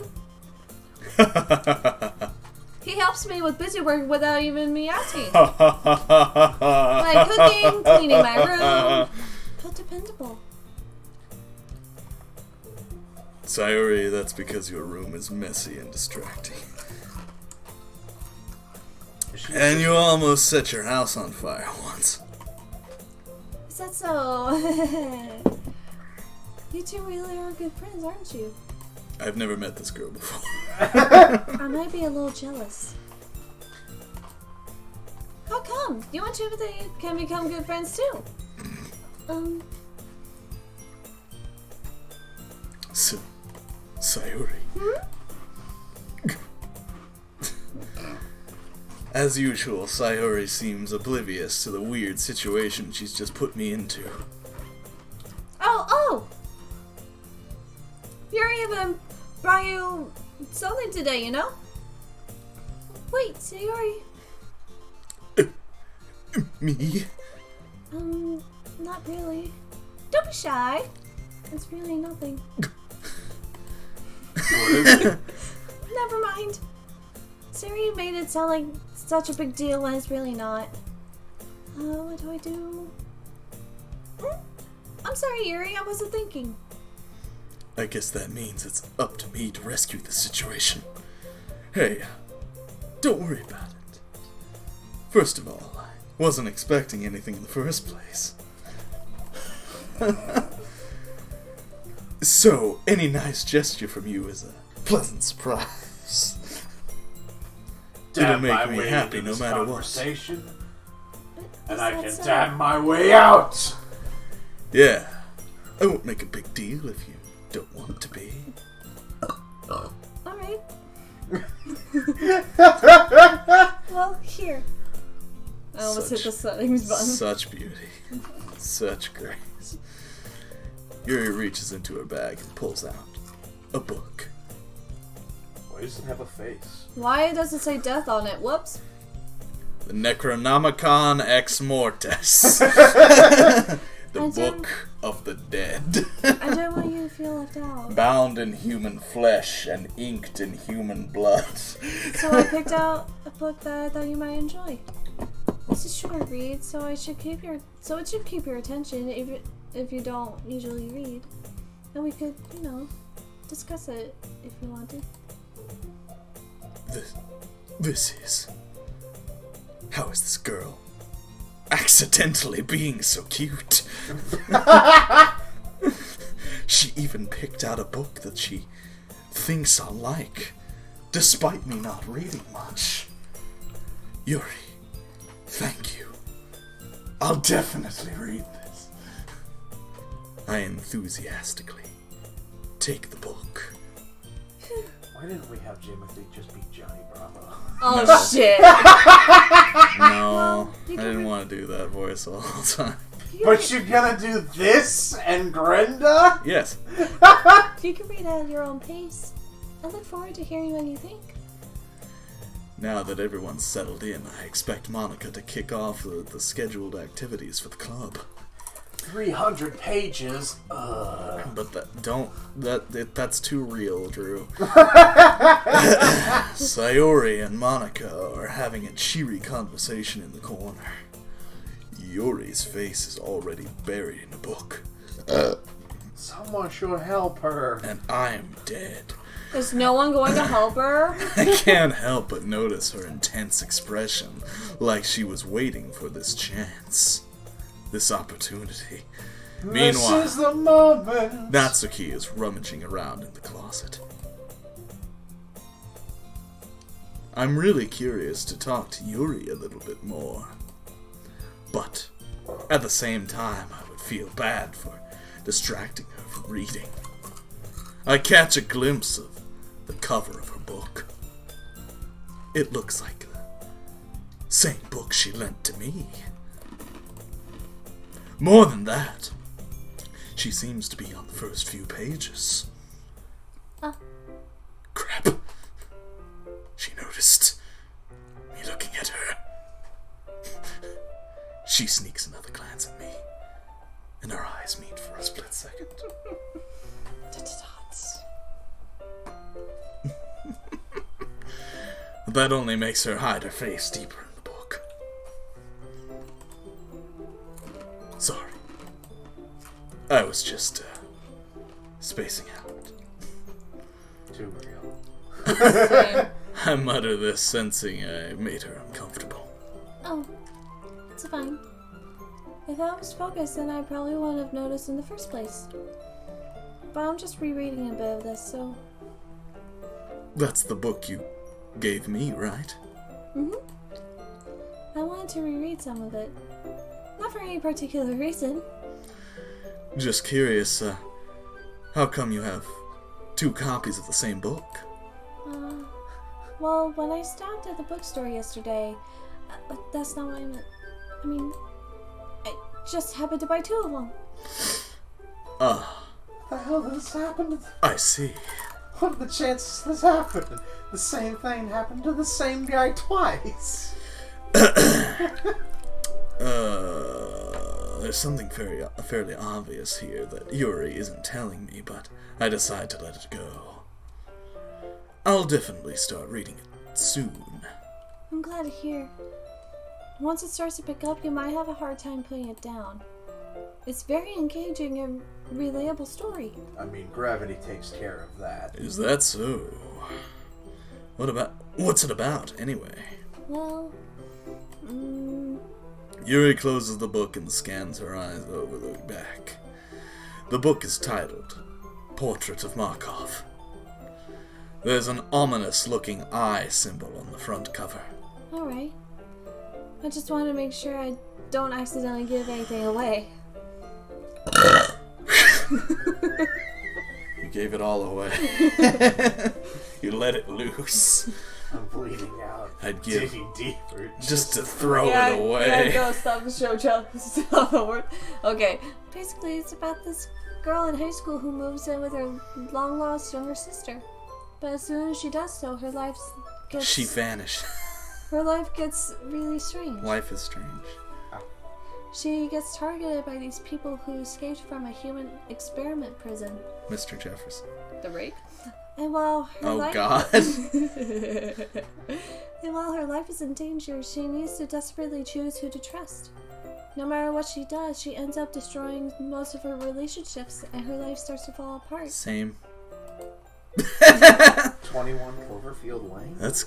He helps me with busy work without even me asking. Like cooking, cleaning my room. How dependable. Sayori, that's because your room is messy and distracting. And you almost set your house on fire once. Is that so? You two really are good friends, aren't you? I've never met this girl before. I might be a little jealous. How come? You and Timothy can become good friends too. Sayori. As usual, Sayori seems oblivious to the weird situation she's just put me into. Oh! Yuri even brought you something today, you know? Wait, Sayori. Me? Not really. Don't be shy. It's really nothing. Never mind. Sayori made it sound like such a big deal when it's really not. What do I do? I'm sorry, Yuri. I wasn't thinking. I guess that means it's up to me to rescue the situation. Hey, don't worry about it. First of all, I wasn't expecting anything in the first place. So, any nice gesture from you is a pleasant surprise. It'll make me happy no matter what. And I can dab my way out! Yeah, I won't make a big deal if you don't want it to be. Alright. Well, here. I almost hit the settings button. Such beauty. Such grace. Yuri reaches into her bag and pulls out a book. Why does it have a face? Why does it say death on it? Whoops. The Necronomicon Ex Mortis. The Book of the Dead. I don't want you to feel left out. Bound in human flesh and inked in human blood. So I picked out a book that I thought you might enjoy. It's a short read, so it should keep your attention if you don't usually read. And we could, discuss it if you wanted. This is... How is this girl accidentally being so cute? She even picked out a book that she thinks I'll like, despite me not reading much. Yuri, thank you. I'll definitely read this. I enthusiastically take the book. Why didn't we have Timothy just be Johnny Bravo? Oh, shit. No, I didn't want to do that voice all the time. But you're gonna do this and Grenda? Yes. You can read at your own pace. I look forward to hearing what you think. Now that everyone's settled in, I expect Monica to kick off the scheduled activities for the club. 300 pages. But that's too real, Drew. Sayori and Monica are having a cheery conversation in the corner. Yuri's face is already buried in a book. Someone should help her. And I'm dead. Is no one going to help her? I can't help but notice her intense expression, like she was waiting for this chance. This opportunity. Meanwhile, this is the moment. Natsuki is rummaging around in the closet. I'm really curious to talk to Yuri a little bit more. But at the same time, I would feel bad for distracting her from reading. I catch a glimpse of the cover of her book. It looks like the same book she lent to me. More than that, she seems to be on the first few pages. Crap. She sneaks another glance at me, and our eyes meet for a split second. That only makes her hide her face deeper in the book. Sorry. I was just, spacing out. Too real. Same. I mutter this, sensing I made her uncomfortable. Oh, it's fine. If I was focused, then I probably wouldn't have noticed in the first place. But I'm just rereading a bit of this, so... That's the book you gave me, right? Mm-hmm. I wanted to reread some of it. Not for any particular reason. Just curious, how come you have 2 copies of the same book? Well, when I stopped at the bookstore yesterday, that's not what I meant. I mean, I just happened to buy 2 of them. Ah. The hell did this happen? I see. What are the chances this happened? The same thing happened to the same guy twice. There's something fairly obvious here that Yuri isn't telling me, but I decide to let it go. I'll definitely start reading it soon. I'm glad to hear. Once it starts to pick up, you might have a hard time putting it down. It's very engaging and relatable story. I mean, gravity takes care of that. Is that so? What's it about, anyway? Well, Yuri closes the book and scans her eyes over the back. The book is titled Portrait of Markov. There's an ominous-looking eye symbol on the front cover. alright. I just wanted to make sure I don't accidentally give anything away. You gave it all away. You let it loose. I'm bleeding out. I'd give digging deeper just to throw it away. Yeah, go stop the show, stop the word. Okay, basically it's about this girl in high school who moves in with her long-lost younger sister. But as soon as she does so, her life gets... She vanished. Her life gets really strange. Life is strange. She gets targeted by these people who escaped from a human experiment prison. Mr. Jefferson. The rape? And while her life... God. And while her life is in danger, she needs to desperately choose who to trust. No matter what she does, she ends up destroying most of her relationships, and her life starts to fall apart. Same. 21 Cloverfield Lane? That's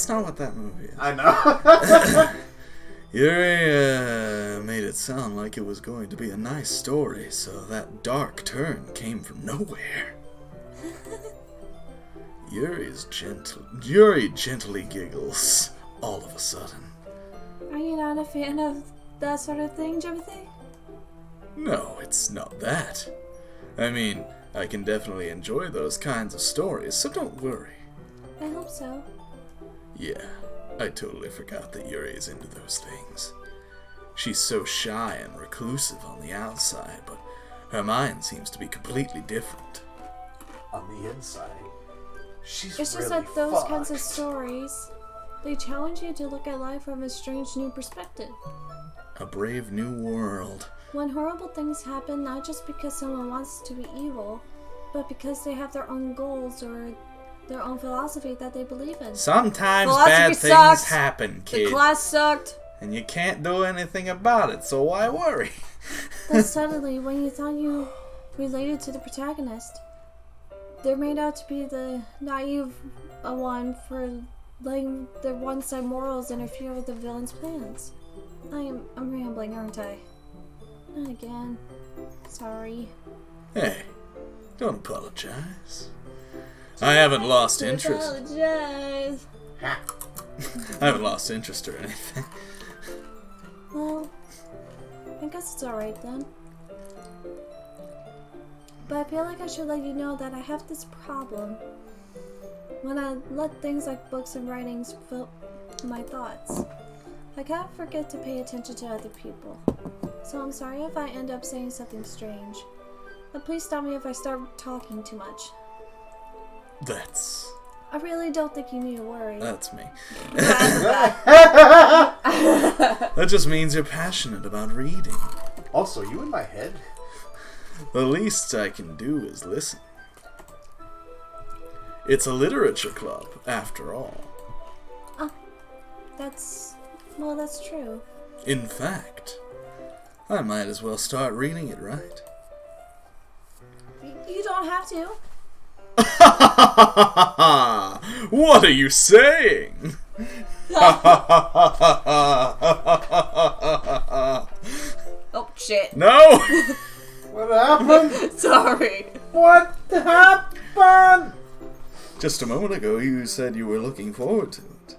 not what that movie is. I know. Yuri made it sound like it was going to be a nice story, so that dark turn came from nowhere. Yuri gently giggles all of a sudden. Are you not a fan of that sort of thing, Jimothy? No, it's not that. I mean, I can definitely enjoy those kinds of stories, so don't worry. I hope so. Yeah, I totally forgot that Yuri is into those things. She's so shy and reclusive on the outside, but her mind seems to be completely different. On the inside, she's It's just really like those fucked. kinds of stories. They challenge you to look at life from a strange new perspective. A brave new world. When horrible things happen, not just because someone wants to be evil, but because they have their own goals or their own philosophy that they believe in. Sometimes Philosophy bad sucks. things happen, The kid. class sucked. And you can't do anything about it, so why worry? But suddenly, when you thought you related to the protagonist, they're made out to be the naive one for letting their one-side morals interfere with the villain's plans. I'm rambling, aren't I? Not again. Sorry. Hey, don't apologize. I haven't lost interest. Apologize. I haven't lost interest or anything. Well, I guess it's alright then. But I feel like I should let you know that I have this problem. When I let things like books and writings fill my thoughts, I kind of forget to pay attention to other people. So I'm sorry if I end up saying something strange. But please stop me if I start talking too much. That's I really don't think you need to worry. That's me. That just means you're passionate about reading. Also, you in my head? The least I can do is listen. It's a literature club, after all. That's true. In fact, I might as well start reading it, right? You don't have to. What are you saying? Oh, shit. No! What happened? Sorry. What happened? Just a moment ago, you said you were looking forward to it.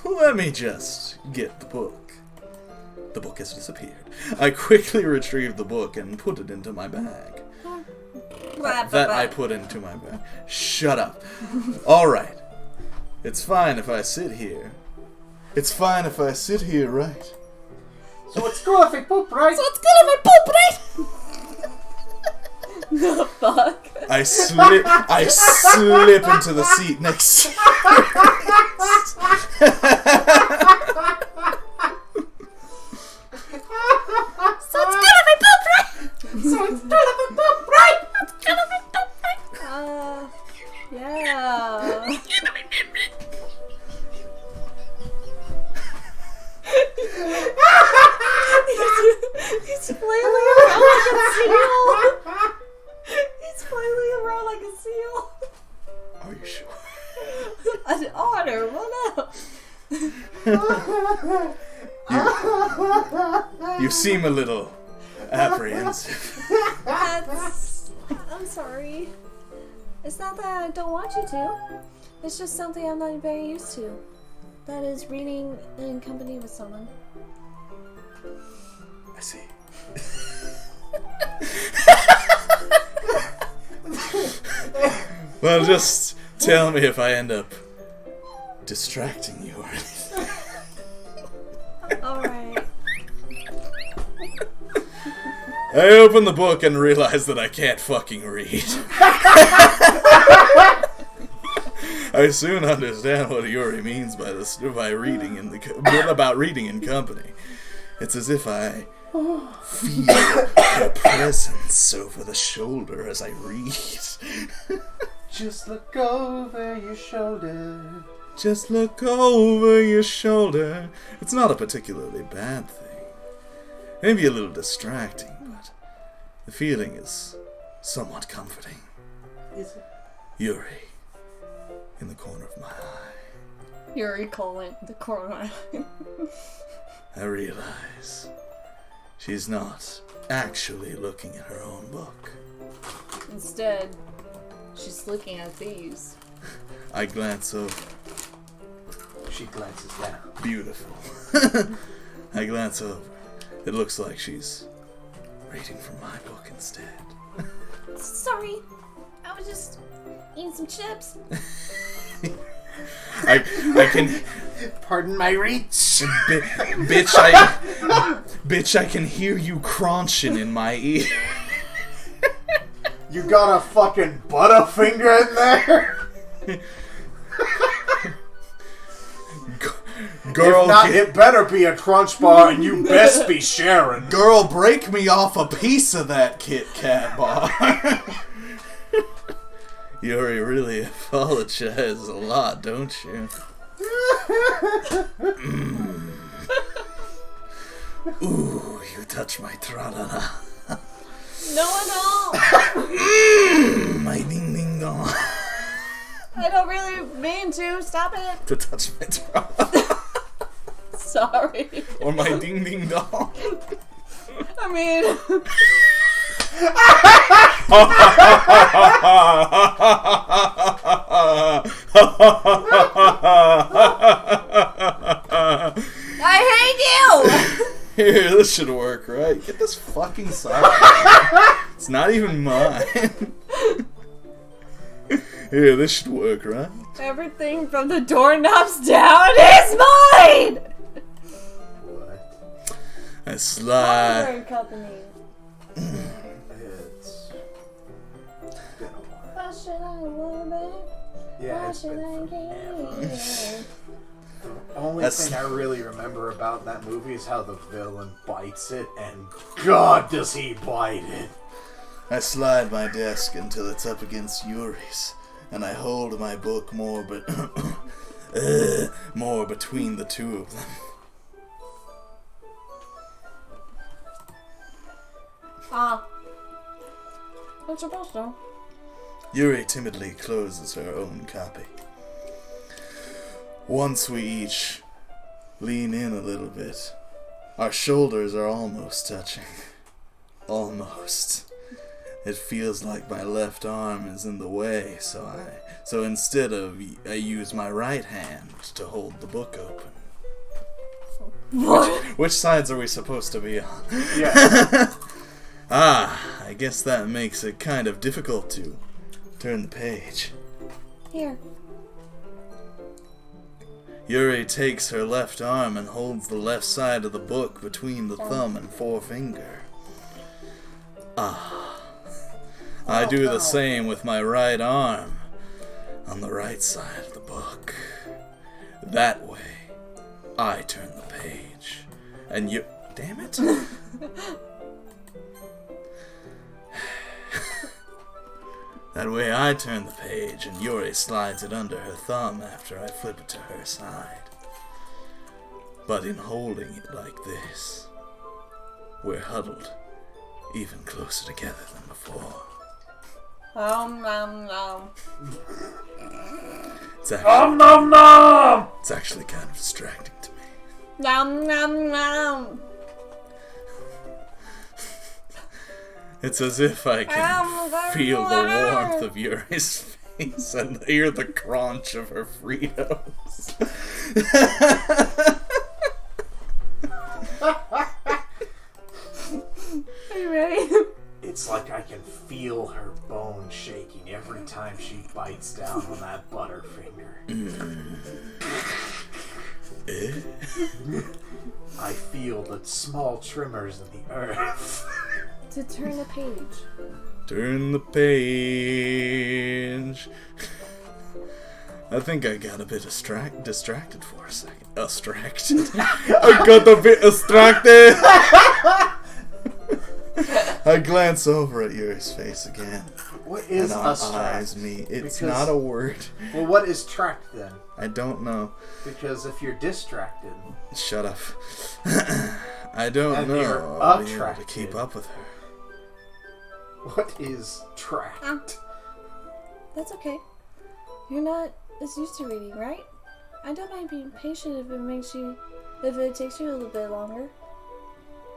Let me just get the book. The book has disappeared. I quickly retrieved the book and put it into my bag. That I put into my bag. Shut up. Alright. It's fine if I sit here. It's fine if I sit here, right? So it's cool if I poop, right? So it's good if I poop, right? The fuck? I slip into the seat next to So it's good if I poop, right? So it's good if I poop, right? It's good if I poop, right? Yeah. He's flailing around like a seal. He's flailing around like a seal. Are you sure? An otter, what up? You seem a little apprehensive. I'm sorry. It's not that I don't want you to. It's just something I'm not very used to. That is reading in company with someone. I see. Well, just tell me if I end up distracting you or anything. Alright. I open the book and realize that I can't fucking read. I soon understand what Yuri means by reading about reading in company. It's as if I feel her presence over the shoulder as I read. Just look over your shoulder. Just look over your shoulder. It's not a particularly bad thing. Maybe a little distracting, but the feeling is somewhat comforting. Is it? Yuri, in the corner of my eye. Yuri calling the corner. I realize she's not actually looking at her own book. Instead, she's looking at these. I glance over. She glances down. Beautiful. I glance over. It looks like she's reading from my book instead. Sorry, I was just eating some chips. I can... Pardon my reach. Bitch, I can hear you crunching in my ear. You got a fucking Butterfinger in there? Girl, if not, it better be a Crunch Bar, and you best be sharing. Girl, break me off a piece of that Kit Kat bar. Yuri really apologizes a lot, don't you? Ooh, you touch my tra-la-la. No, I My ding-ding-dong. don't. I don't really mean to. Stop it. To touch my tra-la-la. Sorry. Or my ding-ding-dong. I mean... I hate you! Here, this should work, right? Get this fucking sign. It's not even mine. Here, this should work, right? Everything from the doorknobs down is mine! I slide. Library company. It's been a while. Why should I worry? Yeah, Why it's should been I care? The only That's- thing I really remember about that movie is how the villain bites it, and God, does he bite it! I slide my desk until it's up against Yuri's, and I hold my book more between the two of them. What's supposed to? Yuri timidly closes her own copy. Once we each lean in a little bit, our shoulders are almost touching. Almost. It feels like my left arm is in the way, so instead I use my right hand to hold the book open. Which sides are we supposed to be on? Yeah. I guess that makes it kind of difficult to turn the page. Here. Yuri takes her left arm and holds the left side of the book between the thumb and forefinger. I do the same with my right arm on the right side of the book. That way, I turn the page. And you... Damn it! That way I turn the page and Yuri slides it under her thumb after I flip it to her side. But in holding it like this, we're huddled even closer together than before. It's actually, Nom nom! it's actually kind of distracting to me. Nom. It's as if I can feel the warmth of Yuri's face and hear the crunch of her Fritos. Are you ready? It's like I can feel her bones shaking every time she bites down on that butterfinger. I feel the small tremors in the earth. To turn the page. Turn the page. I think I got a bit distracted for a second. Distracted. I got a bit distracted. I glance over at Yuri's face again. What is and our a eyes tract? meet. It's Because- not a word. Well, what is tract then? I don't know. Because if you're distracted, Shut up. I don't And know. you're I'll be able to attracted. keep up with her. what is tract? That's okay. You're not as used to reading, right? I don't mind being patient if it takes you a little bit longer.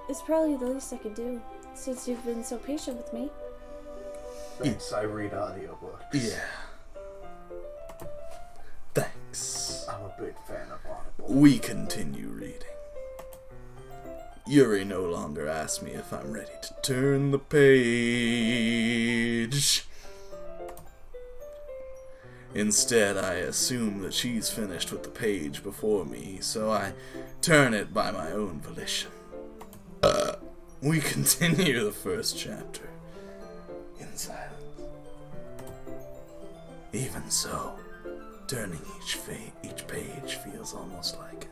It's probably the least I could do, since you've been so patient with me. Thanks, I read audiobooks. Yeah. Thanks. I'm a big fan of Audible. We continue reading. Yuri no longer asks me if I'm ready to turn the page. Instead, I assume that she's finished with the page before me, so I turn it by my own volition. We continue the first chapter in silence. Even so, turning each page feels almost like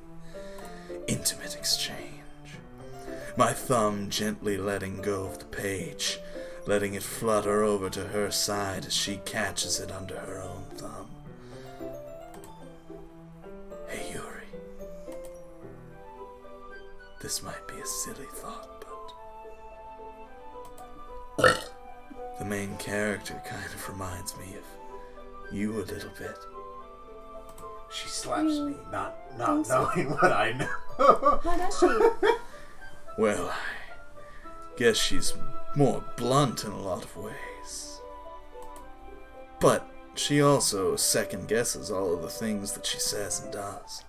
an intimate exchange. My thumb gently letting go of the page, letting it flutter over to her side as she catches it under her own thumb. Hey, Yuri. This might be a silly thought, but the main character kind of reminds me of you a little bit. She slaps me, not think so. knowing what I know. How does she? Well, I guess she's more blunt in a lot of ways. But she also second guesses all of the things that she says and does.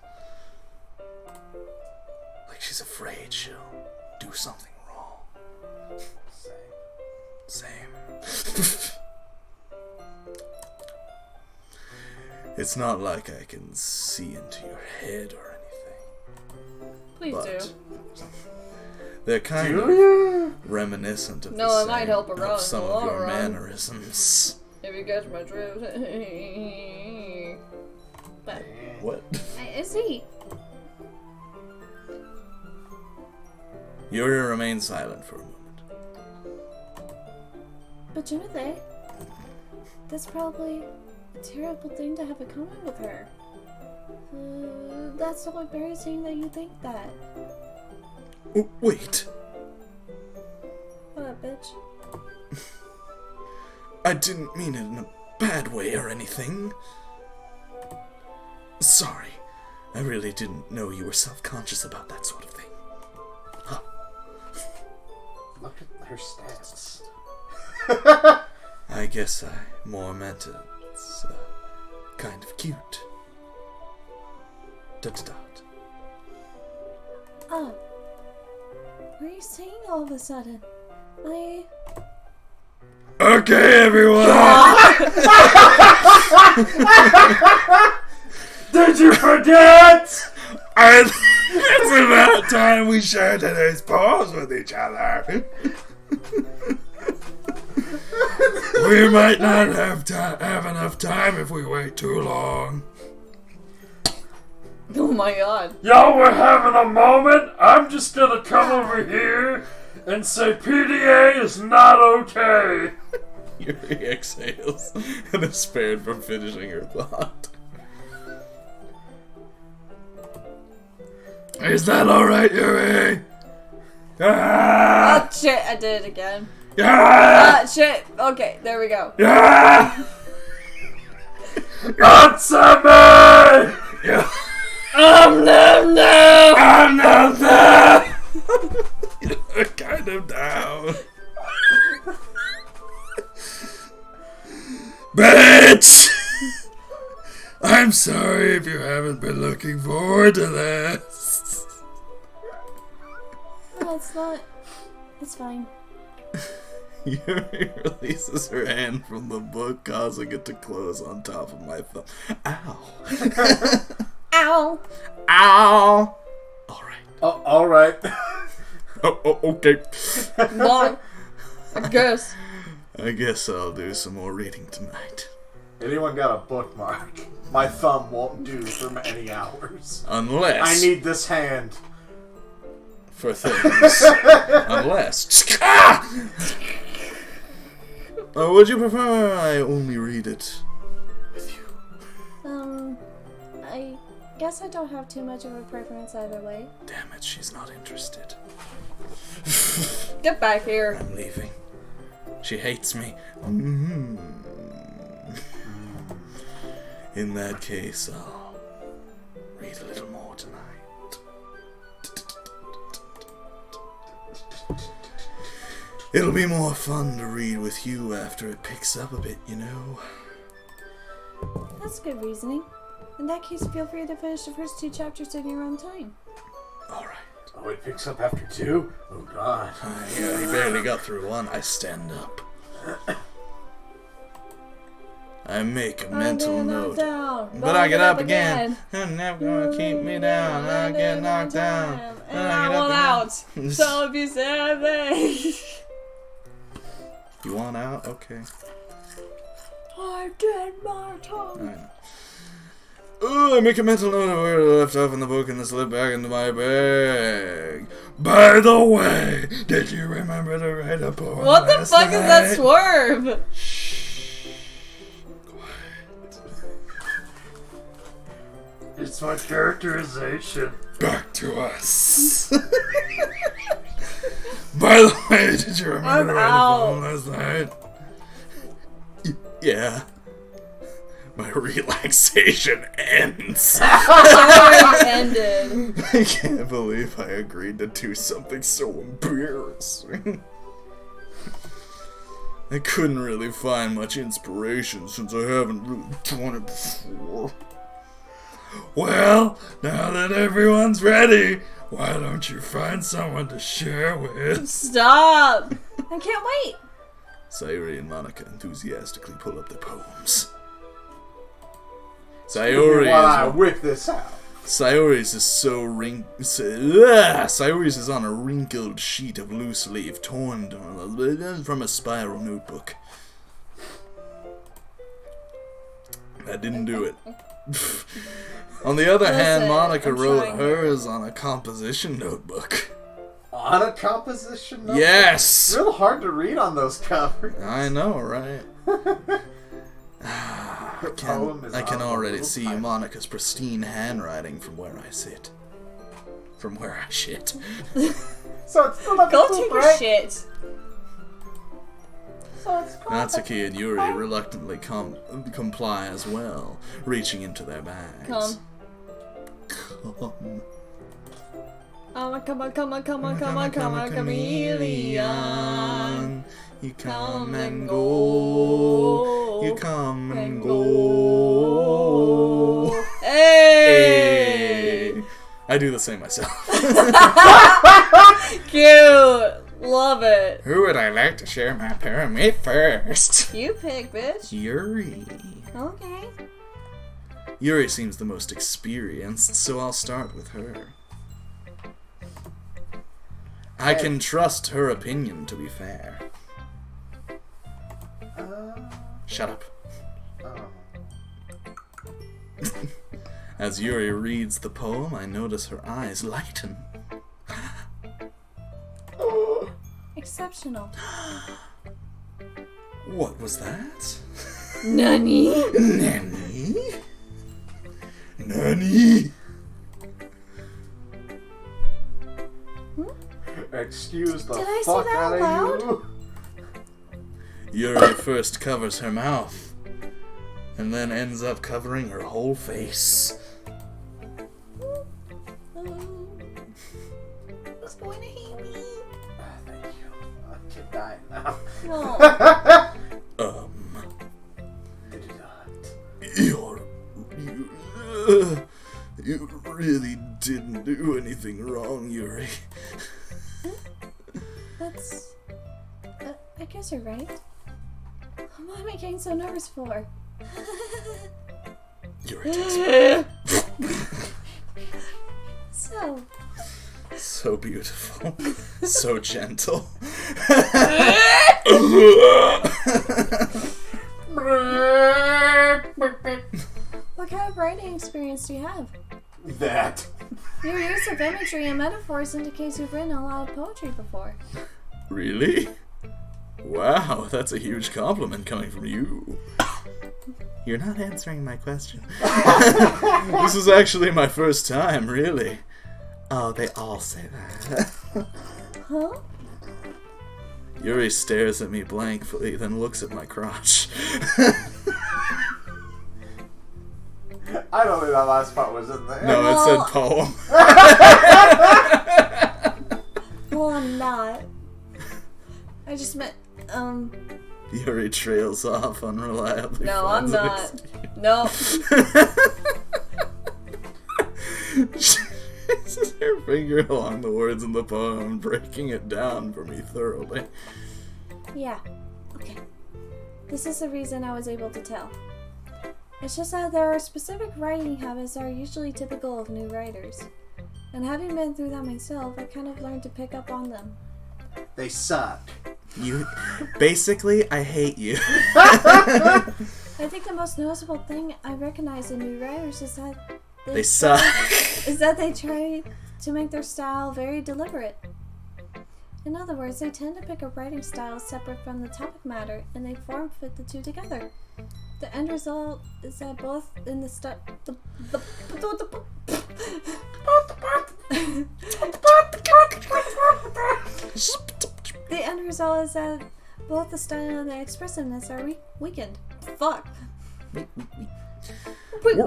Like she's afraid she'll do something wrong. Same. It's not like I can see into your head or anything. Please But do. They're kind Do of you? reminiscent of No, the it might same- help her of out some in the of your long run. mannerisms. If you catch my drift. But, What? is he? Yuri remained silent for a moment. But Timothy, that's probably a terrible thing to have in common with her. That's so embarrassing that you think that. Oh, wait. What up, bitch? I didn't mean it in a bad way or anything. Sorry. I really didn't know you were self-conscious about that sort of thing. Huh. Look at her stats. I guess I more meant it's kind of cute. Dot. Oh. What are you saying all of a sudden? Okay, everyone. Did you forget? It's about time we share today's pause with each other. We might not have enough time if we wait too long. Oh my god. Y'all were having a moment. I'm just gonna come over here and say PDA is not okay. Yuri exhales and is spared from finishing her thought. Is that alright, Yuri? Ah! Oh shit, I did it again. Ah! Shit. Okay, there we go. Ah! Answer me! Yeah. No! I'm not there! You're kind of down. Bitch! I'm sorry if you haven't been looking forward to this. No, it's not. It's fine. Yuri releases her hand from the book, causing it to close on top of my thumb. Ow. Ow! Ow! Alright. Oh, alright. Okay. Why? I guess. I guess I'll do some more reading tonight. Anyone got a bookmark? My thumb won't do for many hours. Unless... I need this hand. For things. Unless... Ah! Or would you prefer I only read it with you? I guess I don't have too much of a preference either way. Damn it, she's not interested. Get back here. I'm leaving. She hates me. In that case, I'll read a little more tonight. It'll be more fun to read with you after it picks up a bit, you know. That's good reasoning. In that case, feel free to finish the first 2 chapters in your own time. Alright. Oh, it picks up after 2? Oh, God. I barely got through 1. I stand up. I make a mental note. But I get up again. You're never gonna keep me down. I get knocked down. And I want out. So if you say You want out? Okay. I did my tongue. I know. Ooh, I make a mental note of where I left off in the book and slip back into my bag. By the way, did you remember to write a poem What the last fuck is that night? swerve? It's my characterization. Back to us. By the way, did you remember to write a poem last night? Yeah. My relaxation ends. Story ended. I can't believe I agreed to do something so embarrassing. I couldn't really find much inspiration since I haven't really done it before. Well, now that everyone's ready, why don't you find someone to share with? Stop. I can't wait. Sayuri and Monica enthusiastically pull up their poems. While I whip this out. Sayori's is Sayori's is on a wrinkled sheet of loose leaf torn from a spiral notebook. That didn't do it. On the other hand, Monica wrote hers on a composition notebook. On a composition notebook? Yes! It's real hard to read on those covers. I know, right? I can already see Monica's pristine handwriting from where I sit. From where I shit. So it's still not Go poop, take right? a shit. So it's Natsuki and Yuri reluctantly comply as well, reaching into their bags. Come. Come on, chameleon. You come and go. You come and go. Hey! I do the same myself. Cute! Love it. Who would I like to share my pyramid first? You pick, bitch. Yuri. Okay. Yuri seems the most experienced, so I'll start with her. I can trust her opinion to be fair. Shut up. As Yuri reads the poem, I notice her eyes lighten. Exceptional. What was that? Nani? Nani? Nani? Excuse the Did I say fuck that out out of you. Yuri first covers her mouth, and then ends up covering her whole face. Who's going to hate me? Thank you. I can die now. No. Did you not? You really didn't do anything wrong, Yuri. That's... I guess you're right. What am I getting so nervous for? Yuri takes me. So beautiful. So gentle. What kind of writing experience do you have? That. Your use of imagery and metaphors indicates you've written a lot of poetry before. Really? Wow, that's a huge compliment coming from you. You're not answering my question. This is actually my first time, really. Oh, they all say that. Huh? Yuri stares at me blankly, then looks at my crotch. I don't think that last part was in there. No, it said poem. Well, I'm not. I just meant, Yuri trails off unreliably. No, I'm finds an not. excuse. No. She places her finger along the words in the poem, breaking it down for me thoroughly. Yeah. Okay. This is the reason I was able to tell. It's just that there are specific writing habits that are usually typical of new writers. And having been through that myself, I kind of learned to pick up on them. They suck. You, basically, I hate you. I think the most noticeable thing I recognize in new writers is that They suck. is that they try to make their style very deliberate. In other words, they tend to pick a writing style separate from the topic matter, and they form fit the two together. The end result is that both in the the end result is that both the style and the expressiveness are weakened. Fuck. Wait.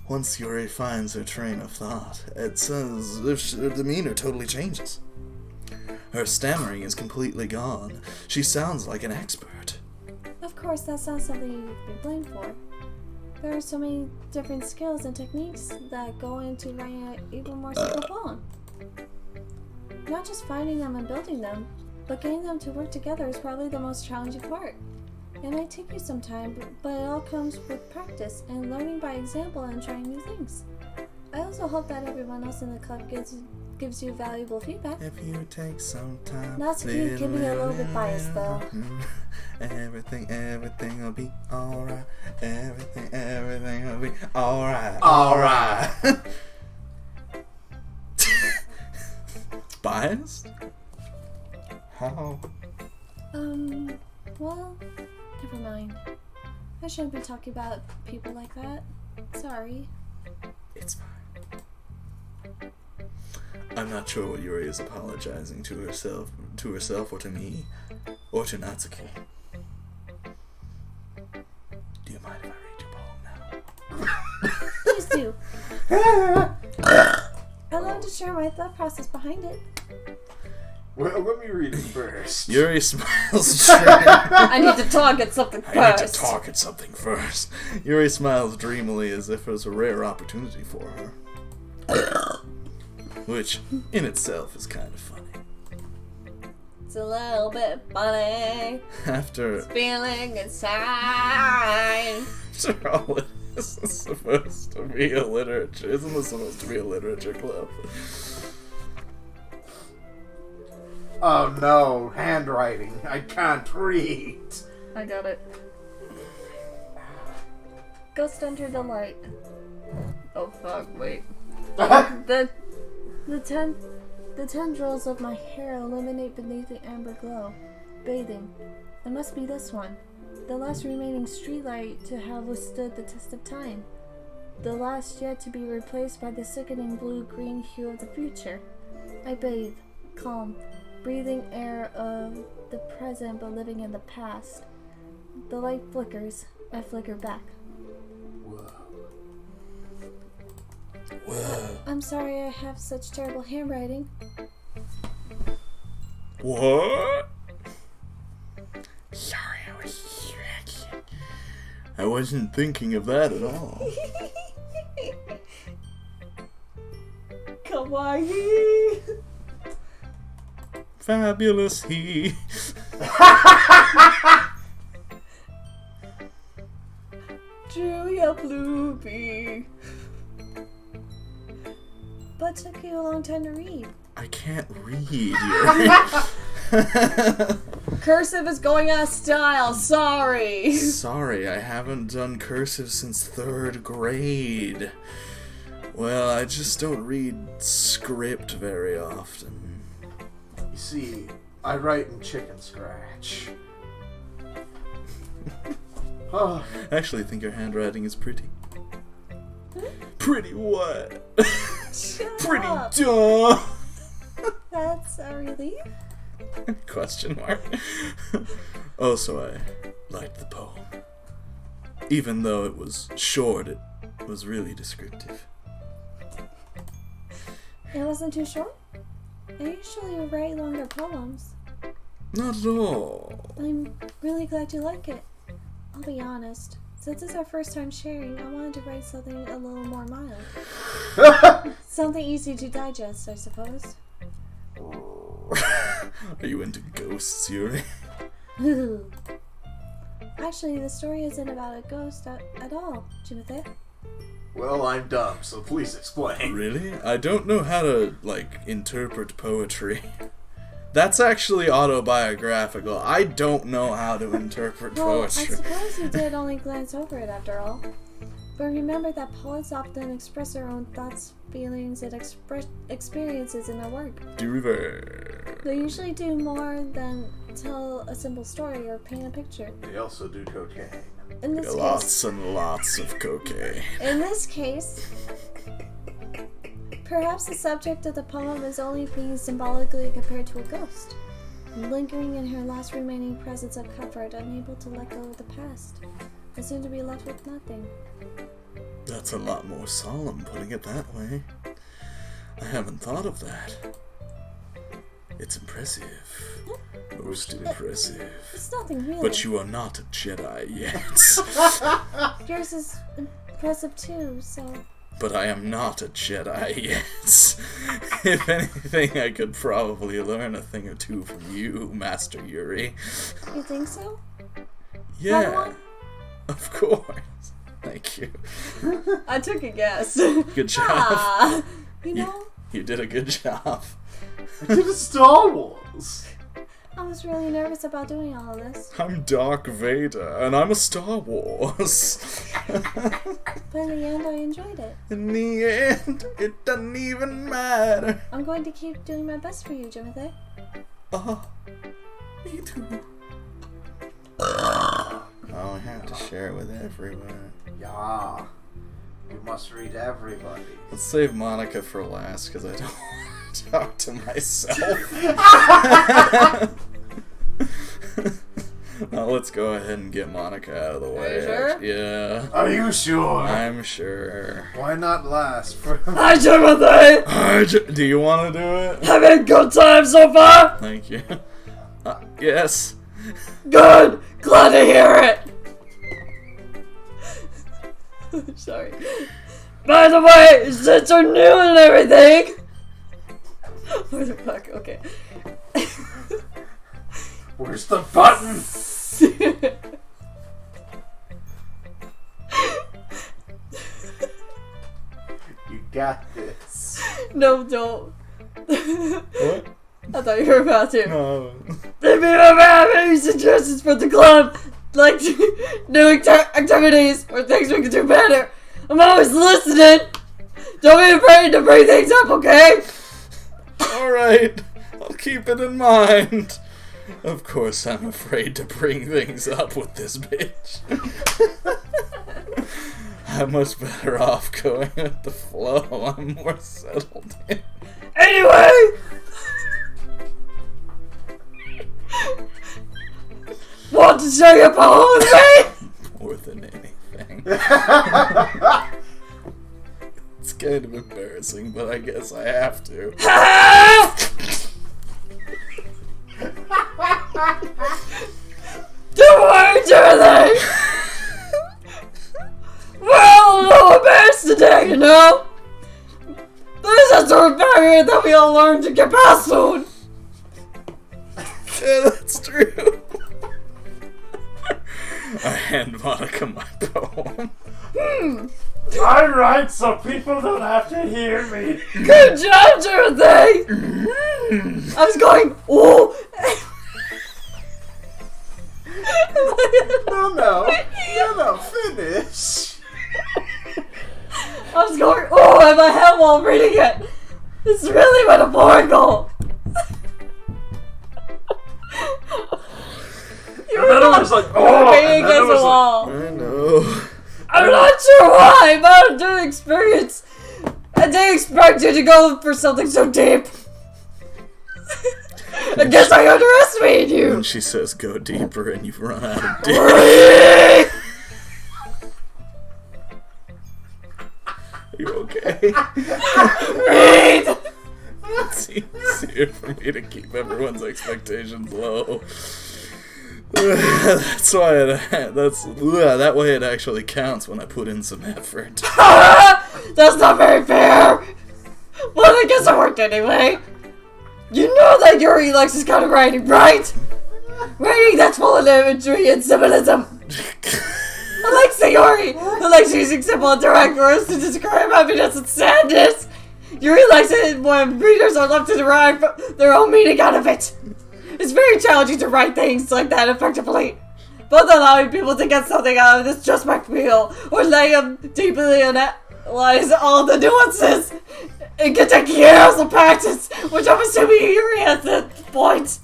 Once Yuri finds her train of thought, it's as if her demeanor totally changes. Her stammering is completely gone. She sounds like an expert. Of course, that's not something you could be blamed for. There are so many different skills and techniques that go into writing an even more simple poem. Not just finding them and building them, but getting them to work together is probably the most challenging part. It might take you some time, but it all comes with practice and learning by example and trying new things. I also hope that everyone else in the club gives you valuable feedback. If you take some time. That's you can be a little bit biased though. Everything will be alright. Everything will be alright. Alright. Biased? How? Well, never mind. I shouldn't be talking about people like that. Sorry. It's fine. I'm not sure what Yuri is apologizing to herself or to me, or to Natsuki. Do you mind if I read your poem now? Please do. I'd love to share my thought process behind it. Well, let me read it first. Yuri smiles. I need to talk at something first. I need to talk at something first. Yuri smiles dreamily as if it was a rare opportunity for her. Which, in itself, is kind of funny. It's a little bit funny. After Feeling inside. all this is supposed to be a literature. Isn't this supposed to be a literature club? Oh no, handwriting. I can't read. I got it. Ghost under the light. Oh fuck, wait. The tendrils of my hair illuminate beneath the amber glow. Bathing. It must be this one. The last remaining streetlight to have withstood the test of time. The last yet to be replaced by the sickening blue-green hue of the future. I bathe, calm, breathing air of the present but living in the past. The light flickers. I flicker back. Whoa. I'm sorry I have such terrible handwriting. What? Sorry, I was distracted. I wasn't thinking of that at all. Kawaii! Fabulous he. Julia Bluebee. But took you a long time to read. I can't read, Yuri. Cursive is going out of style, sorry. Sorry, I haven't done cursive since 3rd grade. Well, I just don't read script very often. You see, I write in chicken scratch. Oh, I actually think your handwriting is pretty. Pretty what? Shut Pretty up. dumb. That's a relief. Question mark. Oh, so I liked the poem. Even though it was short, it was really descriptive. It wasn't too short? I usually write longer poems. Not at all. I'm really glad you like it. I'll be honest. Since it's our first time sharing, I wanted to write something a little more mild. Something easy to digest, I suppose. Are you into ghosts, Yuri? Actually, the story isn't about a ghost at all, Jimothy. well, I'm dumb, so please explain. Really? I don't know how to, interpret poetry. That's actually autobiographical. I don't know how to interpret Well, poetry. I suppose you did only glance over it after all. But remember that poets often express their own thoughts, feelings, and experiences in their work. Do they? They usually do more than tell a simple story or paint a picture. They also do cocaine. In this Lots and lots of cocaine. In this case, perhaps the subject of the poem is only being symbolically compared to a ghost, lingering in her last remaining presence of comfort, unable to let go of the past, and soon to be left with nothing. That's a lot more solemn, putting it that way. I haven't thought of that. It's impressive. Most impressive. It's nothing really. But you are not a Jedi yet. Yours is impressive too, so... But I am not a Jedi yet. If anything, I could probably learn a thing or two from you, Master Yuri. You think so? Yeah. one? Of course. Thank you. I took a guess. Good job. Ah, you know, You did a good job. I did a Star Wars. I was really nervous about doing all of this. I'm Dark Vader, and I'm a Star Wars. But in the end, I enjoyed it. In the end, it doesn't even matter. I'm going to keep doing my best for you, Timothy. Me too. Oh, I have to share it with everyone. Yeah. You must read everybody. Let's save Monica for last, because I don't want to talk to myself. Now let's go ahead and get Monica out of the way. you sure? Yeah. Are you sure? I'm sure. Why not last? For Hi, Timothy! Do you want to do it? Having a good time so far? Thank you. Yes. Good! Glad to hear it! Sorry. By the way, since you're new and everything... Where the fuck? Okay. where's the button? You got this. No, don't. What? I thought you were about to. No. If you ever have any suggestions for the club, like new activities or things we can do better, I'm always listening. Don't be afraid to bring things up, okay? Alright. I'll keep it in mind. Of course, I'm afraid to bring things up with this bitch. I'm much better off going with the flow. I'm more settled in. Anyway! Want to share your poem with me? More than anything. It's kind of embarrassing, but I guess I have to. Don't worry, Timothy! We're all a little embarrassed today, you know? There's a sort of barrier that we all learn to get past soon. Yeah, that's true. I hand Monica my poem. I write so people don't have to hear me. Good job, Timothy! I was going, ooh! No, finish. I was going, ooh, in my head while reading it. It's really metaphorical. And then I was like, oh, Banging and then I against the was like, wall. I know. I'm not sure why, but out of the experience, I didn't expect you to go for something so deep. I guess I underestimated you. When she says go deeper and you've run out of dick. Are you okay? Read! It's easier for me to keep everyone's expectations low. That's why that way it actually counts when I put in some effort. That's not very fair. Well, I guess it worked anyway. You know that Yuri likes this kind of writing, right? Writing that's full of imagery and symbolism. I like Sayori, who likes using simple and direct words to describe happiness and sadness. Yuri likes it when readers are left to derive their own meaning out of it. It's very challenging to write things like that effectively. Both allowing people to get something out of this just by feel, or letting them deeply analyze all the nuances. It can take years of practice, which I'm assuming Yuri at this point.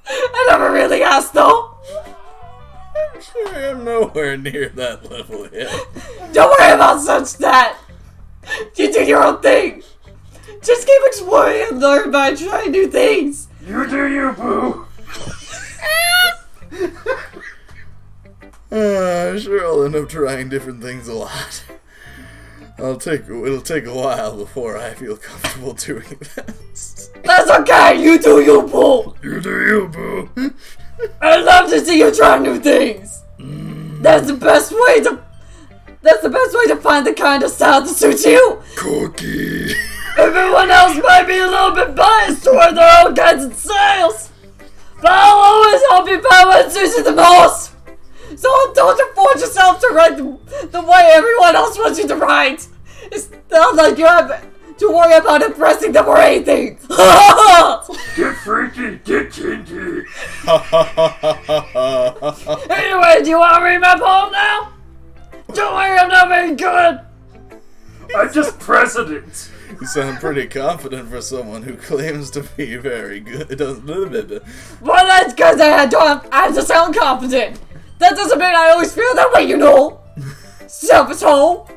I never really asked though. I'm sure I'm nowhere near that level yet. Don't worry about such that. You do your own thing. Just keep exploring and learn by trying new things. you do you, boo. Sure, I'll end up trying different things a lot. It'll take a while before I feel comfortable doing this. That's okay. You do you, boo. You do you, boo. I'd love to see you try new things. That's the best way to find the kind of style that suits you. Cookie. Everyone else might be a little bit biased toward their own kinds of styles, but I'll always help you find what suits you the most. So yourself to write the way everyone else wants you to write. It's not like you have to worry about impressing them or anything. Get freaky, get kinky. Anyway, do you want to read my poem now? Don't worry, I'm not very good. I'm just president. You sound pretty confident for someone who claims to be very good. Well, that's because I have to sound confident. That doesn't mean I always feel that way, you know. Self-asshole.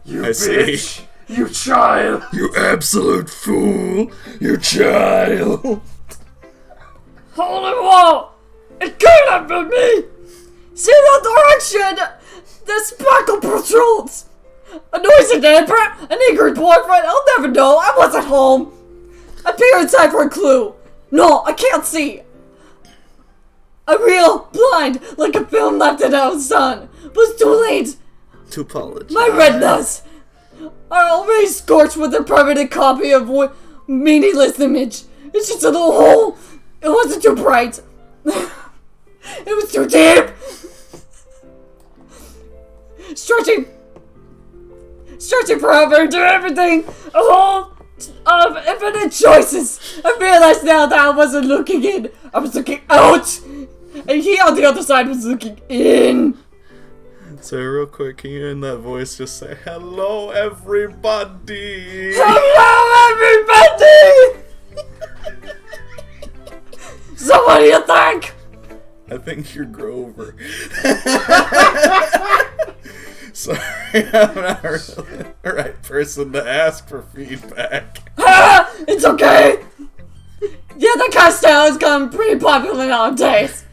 You I bitch. see. You child. You absolute fool! You child! Holy wall! It could have been me! See the direction the sparkle protrudes! A noisy neighbor, an eager boyfriend, I'll never know, I wasn't home! I peer inside for a clue. No, I can't see. I'm real, blind, like a film left in out sun. But it's too late. To apologize. My retinas are already scorched with a permanent copy of a meaningless image. It's just a little hole. It wasn't too bright. It was too deep. Stretching forever into everything. A hole of infinite choices. I realized now that I wasn't looking in. I was looking out. And he on the other side was looking in. So real quick, can you in that voice just say, hello everybody? Hello, everybody! So what do you think? I think you're Grover. Sorry, I'm not really the right person to ask for feedback. It's okay. Yeah, the Castell has become pretty popular nowadays.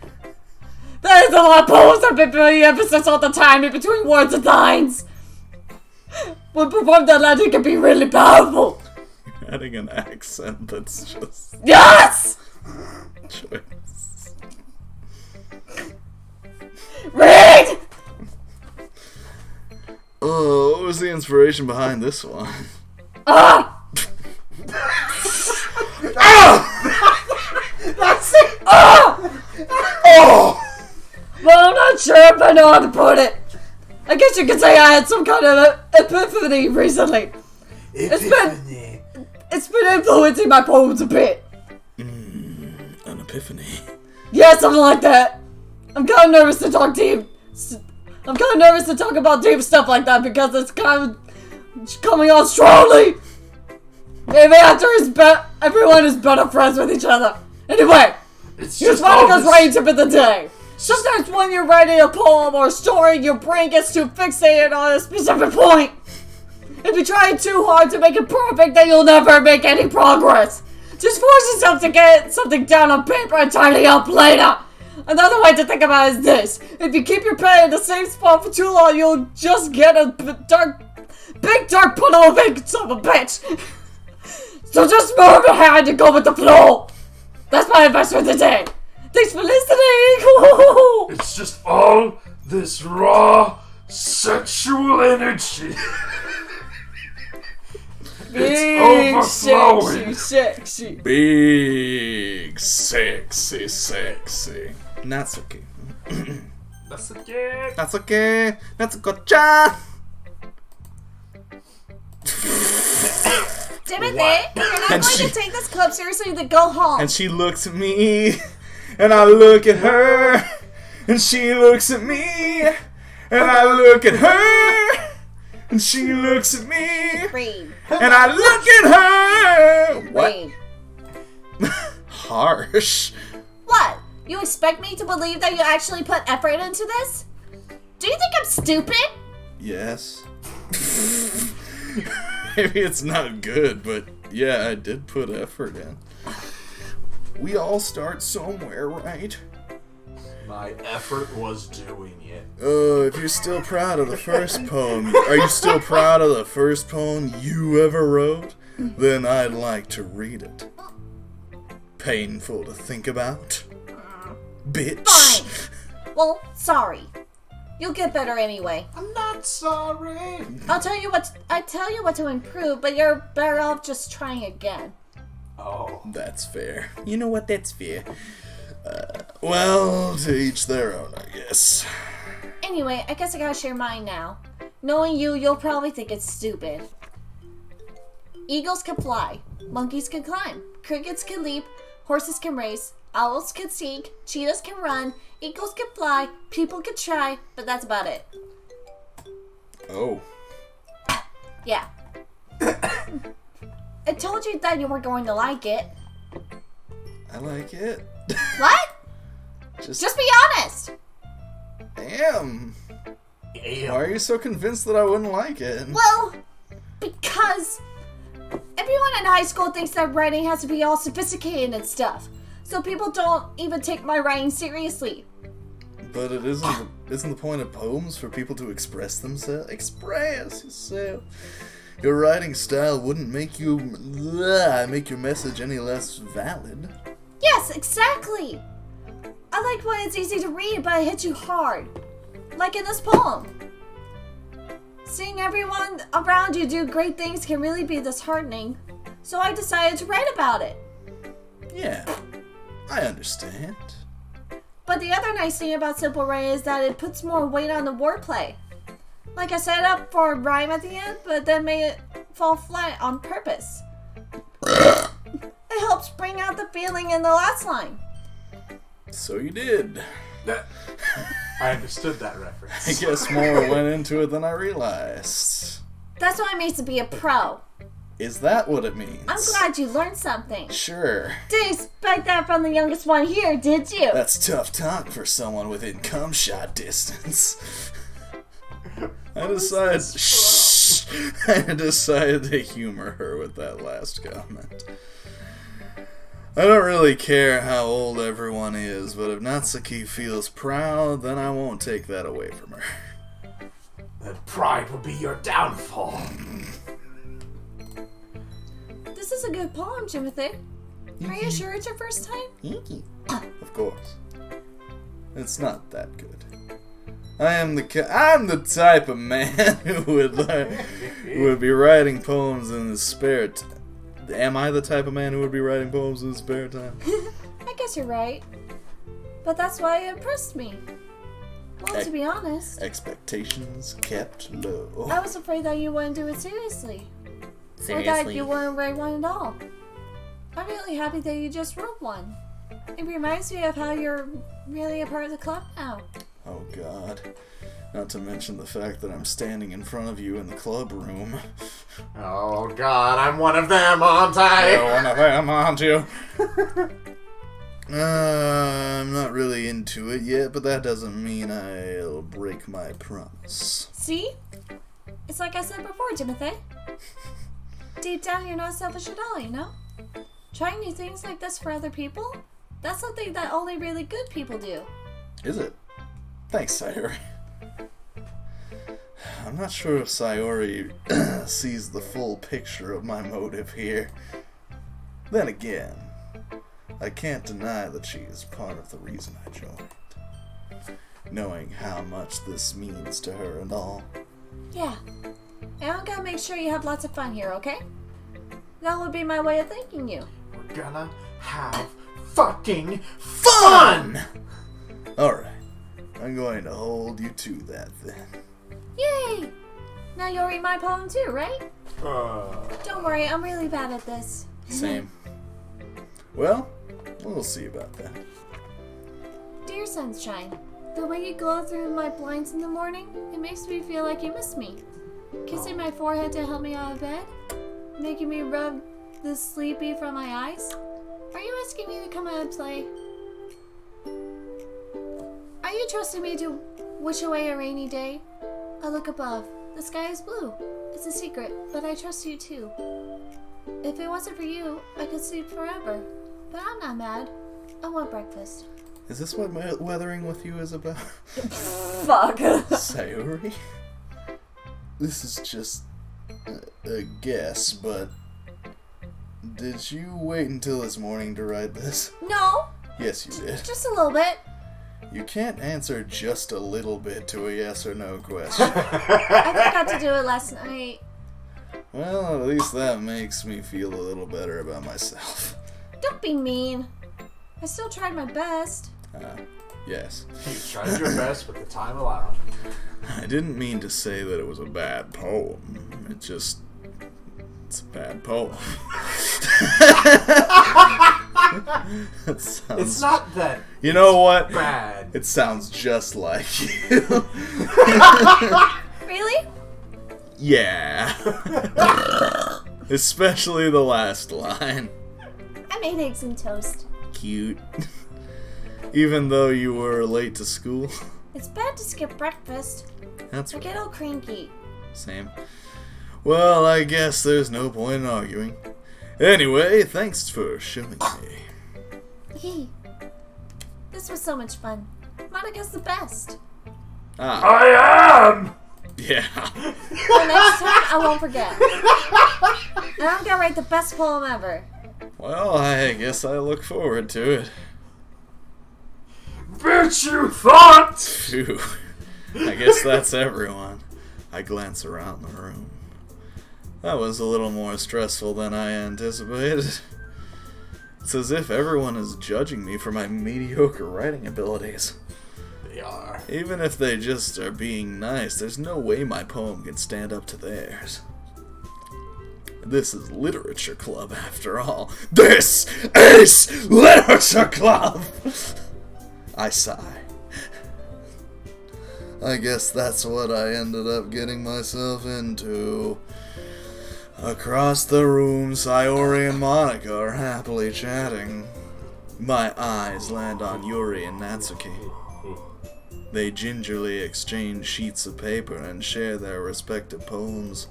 There's a lot of poems that have been putting emphasis all the time in between words and lines. When performed that line, it can be really powerful. You're adding an accent that's just Yes! choice. Read! Oh, what was the inspiration behind this one? Ah! That's it! Ah! Oh! Well, I'm not sure if I know how to put it. I guess you could say I had some kind of epiphany recently. It's been influencing my poems a bit. An epiphany. Yeah, something like that. I'm kind of nervous to talk deep. I'm kind of nervous to talk about deep stuff like that because it's kind of coming on strongly. Maybe after everyone is better friends with each other. Anyway, It's here's just all Monica's this. writing tip of the day. Sometimes when you're writing a poem or a story, your brain gets too fixated on a specific point. If you try too hard to make it perfect, then you'll never make any progress. Just force yourself to get something down on paper and tidy up later. Another way to think about it is this. If you keep your pen in the same spot for too long, you'll just get a big dark puddle of ink, son of a bitch. So just move ahead and go with the flow. That's my advice for today. Thanks for listening. It's just all this raw sexual energy. Big, overflowing. sexy. Big, sexy, sexy. Natsuki. That's okay. Natsuki. Natsuko-chan. Timothy, you're not going to take this club seriously, then go home. And she looks at me, and I look at her, and she looks at me, and I look at her, and she looks at me, Read. and I look at her. What? Read. Harsh. What? You expect me to believe that you actually put effort into this? Do you think I'm stupid? Yes. Maybe it's not good, but yeah, I did put effort in. We all start somewhere, right? My effort was doing it. If you're still proud of the first poem, are you still proud of the first poem you ever wrote? Then I'd like to read it. Painful to think about. Bitch. Fine. Well, sorry. You'll get better anyway. I'm not sorry. I tell you what to improve, but you're better off just trying again. Oh. That's fair. You know what? That's fair. Well, to each their own, I guess. Anyway, I guess I gotta share mine now. Knowing you, you'll probably think it's stupid. Eagles can fly. Monkeys can climb. Crickets can leap. Horses can race. Owls can sing. Cheetahs can run. Eagles can fly. People can try. But that's about it. Oh. Yeah. I told you that you were going to like it. I like it. What? Just be honest. damn. Why are you so convinced that I wouldn't like it? Well, because everyone in high school thinks that writing has to be all sophisticated and stuff. So people don't even take my writing seriously. But it isn't the point of poems for people to express themselves? Express yourself. Your writing style wouldn't make your message any less valid. Yes, exactly. I like when it's easy to read, but it hits you hard. Like in this poem. Seeing everyone around you do great things can really be disheartening. So I decided to write about it. Yeah, I understand. But the other nice thing about Simple Ray is that it puts more weight on the wordplay. Like I set up for a rhyme at the end, but then made it fall flat on purpose. It helps bring out the feeling in the last line. So you did. I understood that reference. I guess more went into it than I realized. That's what it means to be a pro. Is that what it means? I'm glad you learned something. Sure. Didn't expect that from the youngest one here, did you? That's tough talk for someone within cum shot distance. I decided to humor her with that last comment. I don't really care how old everyone is, but if Natsuki feels proud, then I won't take that away from her. That pride will be your downfall. This is a good poem, Timothy. Are you sure it's your first time? Of course. It's not that good. I'm the type of man who would be writing poems in his spare time. Am I the type of man who would be writing poems in his spare time? I guess you're right. But that's why it impressed me. Well, to be honest, Expectations kept low. I was afraid that you wouldn't do it seriously. Or that you wouldn't write one at all. I'm really happy that you just wrote one. It reminds me of how you're really a part of the club now. Oh God. Not to mention the fact that I'm standing in front of you in the club room. Oh God, I'm one of them, aren't I? You're one of them, aren't you? I'm not really into it yet, but that doesn't mean I'll break my promise. See? It's like I said before, Timothy. Deep down, you're not selfish at all, you know? Trying new things like this for other people? That's something that only really good people do. Is it? Thanks, Sayori. I'm not sure if Sayori sees the full picture of my motive here. Then again, I can't deny that she is part of the reason I joined. Knowing how much this means to her and all. Yeah. And I'm gonna make sure you have lots of fun here, okay? That would be my way of thanking you. We're gonna have fucking fun! Alright, I'm going to hold you to that then. Yay! Now you'll read my poem too, right? Don't worry, I'm really bad at this. Same. Well, we'll see about that. Dear Sunshine, the way you glow through my blinds in the morning, it makes me feel like you miss me. Kissing my forehead to help me out of bed, making me rub the sleepy from my eyes. Are you asking me to come out and play? Are you trusting me to wish away a rainy day? I look above. The sky is blue. It's a secret, but I trust you too. If it wasn't for you, I could sleep forever. But I'm not mad. I want breakfast. Is this what weathering with you is about? Fuck. Sayori? This is just a guess, but did you wait until this morning to write this? No, Yes, you did. just a little bit. You can't answer just a little bit to a yes or no question. I forgot to do it last night. Well, at least that makes me feel a little better about myself. Don't be mean. I still tried my best. Yes. You tried your best, but the time allowed. I didn't mean to say that it was a bad poem. It's a bad poem. It's not that. You know what? Bad. It sounds just like you. Really? Yeah. Especially the last line. I made eggs and toast. Cute. Even though you were late to school. It's bad to skip breakfast. That's I get all cranky. Same. Well, I guess there's no point in arguing. Anyway, thanks for showing me. Hey, this was so much fun. Monica's the best. Ah, I am! yeah. Well, next time I won't forget. And I'm gonna write the best poem ever. Well, I guess I look forward to it. Bitch, you thought! Phew. I guess that's everyone. I glance around the room. That was a little more stressful than I anticipated. It's as if everyone is judging me for my mediocre writing abilities. They are. Even if they just are being nice, there's no way my poem can stand up to theirs. This is Literature Club, after all. This is Literature Club! I sigh. I guess that's what I ended up getting myself into. Across the room, Sayori and Monica are happily chatting. My eyes land on Yuri and Natsuki. They gingerly exchange sheets of paper and share their respective poems.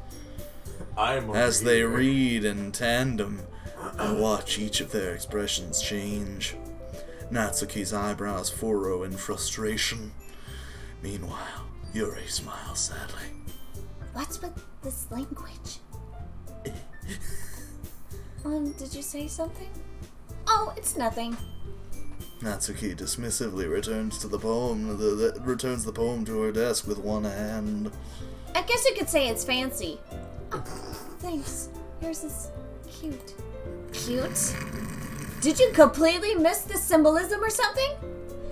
As they read in tandem, I watch each of their expressions change. Natsuki's eyebrows furrow in frustration. Meanwhile, Yuri smiles sadly. What's with this language? Did you say something? Oh, it's nothing. Natsuki dismissively returns the poem to her desk with one hand. I guess you could say it's fancy. Oh, thanks. Yours is cute. Cute? Did you completely miss the symbolism or something?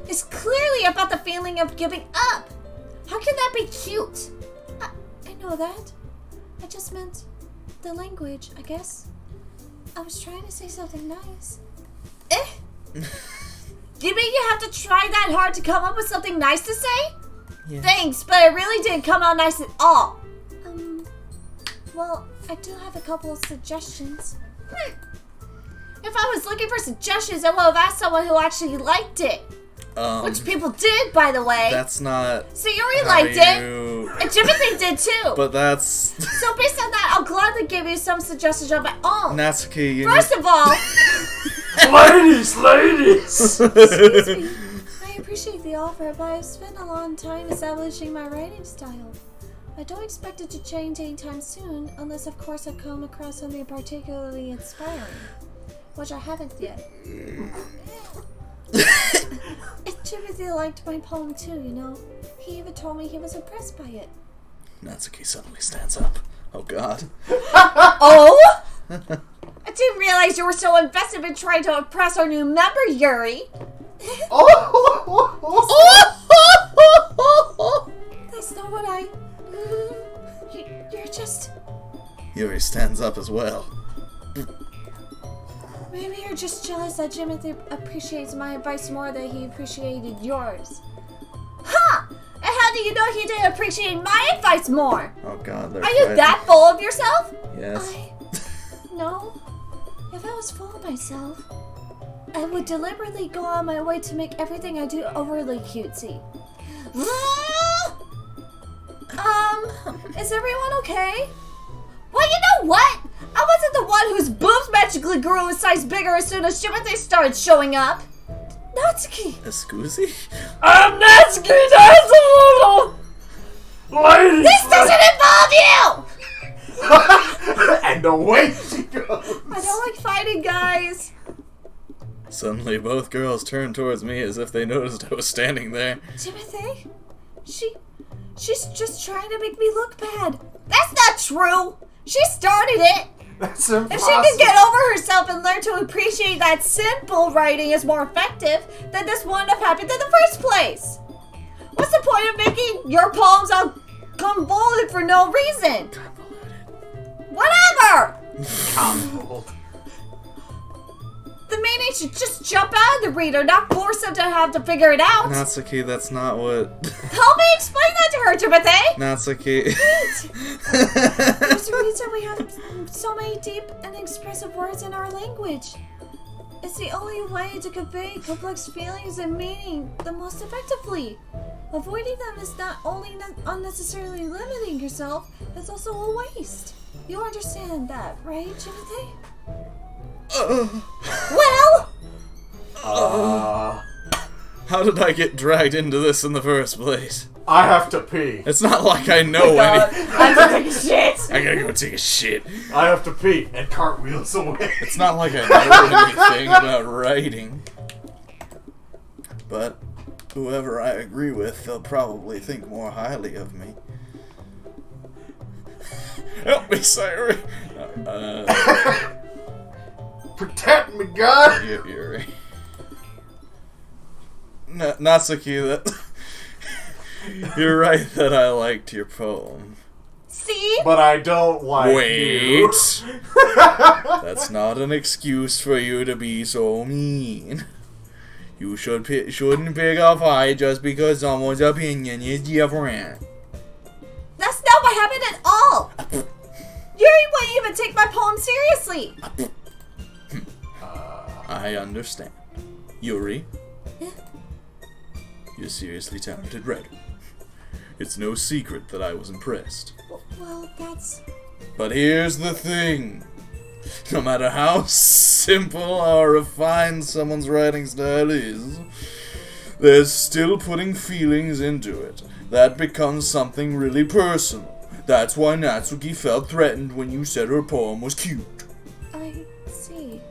It's clearly about the feeling of giving up. How can that be cute? I know that. I just meant the language, I guess. I was trying to say something nice. You mean you have to try that hard to come up with something nice to say? Yeah. Thanks, but it really didn't come out nice at all. Well, I do have a couple of suggestions. If I was looking for suggestions, I would have asked someone who actually liked it. Which people did, by the way. That's not. Sayori liked it. And Timothy did too. But that's. So based on that, I'll gladly give you some suggestions of my own. Natsuki, you First of all, Ladies! excuse me. I appreciate the offer, but I've spent a long time establishing my writing style. I don't expect it to change anytime soon, unless of course I come across something particularly inspiring. Which I haven't yet. Timothy liked my poem too, you know. He even told me he was impressed by it. Natsuki suddenly stands up. Oh god. Oh? I didn't realize you were so invested in trying to impress our new member, Yuri. That's not what I... You're just... Yuri stands up as well. Maybe you're just jealous that Timothy appreciates my advice more than he appreciated yours. Huh! And how do you know he didn't appreciate my advice more? Oh god, they're Are you fighting. that full of yourself? Yes. No. If I was full of myself, I would deliberately go on my way to make everything I do overly cutesy. Is everyone okay? Well, you know what? I wasn't the one whose boobs magically grew a size bigger as soon as Timothy started showing up. Natsuki! Escusi? I'm Natsuki Natsuki! Ladies! This doesn't involve you! And away she goes. I don't like fighting, guys. Suddenly, both girls turn towards me as if they noticed I was standing there. Timothy? She's just trying to make me look bad. That's not true! She started it! That's If impossible. she can get over herself and learn to appreciate that simple writing is more effective, then this wouldn't have happened in the first place. What's the point of making your poems all convoluted for no reason? Whatever! Convoluted. The meaning should just jump out of the reader, not force them to have to figure it out. Natsuki, that's not what... Help me explain that to her, Timothy! Natsuki... There's a reason we have so many deep and expressive words in our language. It's the only way to convey complex feelings and meaning the most effectively. Avoiding them is not only unnecessarily limiting yourself, it's also a waste. You understand that, right, Timothy? Well? How did I get dragged into this in the first place? I have to pee. It's not like I know any... I have to take a shit! I gotta go take a shit. I have to pee. And cartwheels away. It's not like I know anything about writing. But whoever I agree with, they'll probably think more highly of me. Help me, Sayuri! Protect me, God! Yuri. Natsuki, that... You're right that I liked your poem. See? But I don't like you. Wait! That's not an excuse for you to be so mean. You shouldn't pick a fight just because someone's opinion is different. That's not what happened at all! Yuri wouldn't even take my poem seriously! I understand. Yuri? You're seriously talented writer. It's no secret that I was impressed. Well, that's... But here's the thing. No matter how simple or refined someone's writing style is, there's still putting feelings into it. That becomes something really personal. That's why Natsuki felt threatened when you said her poem was cute. I see.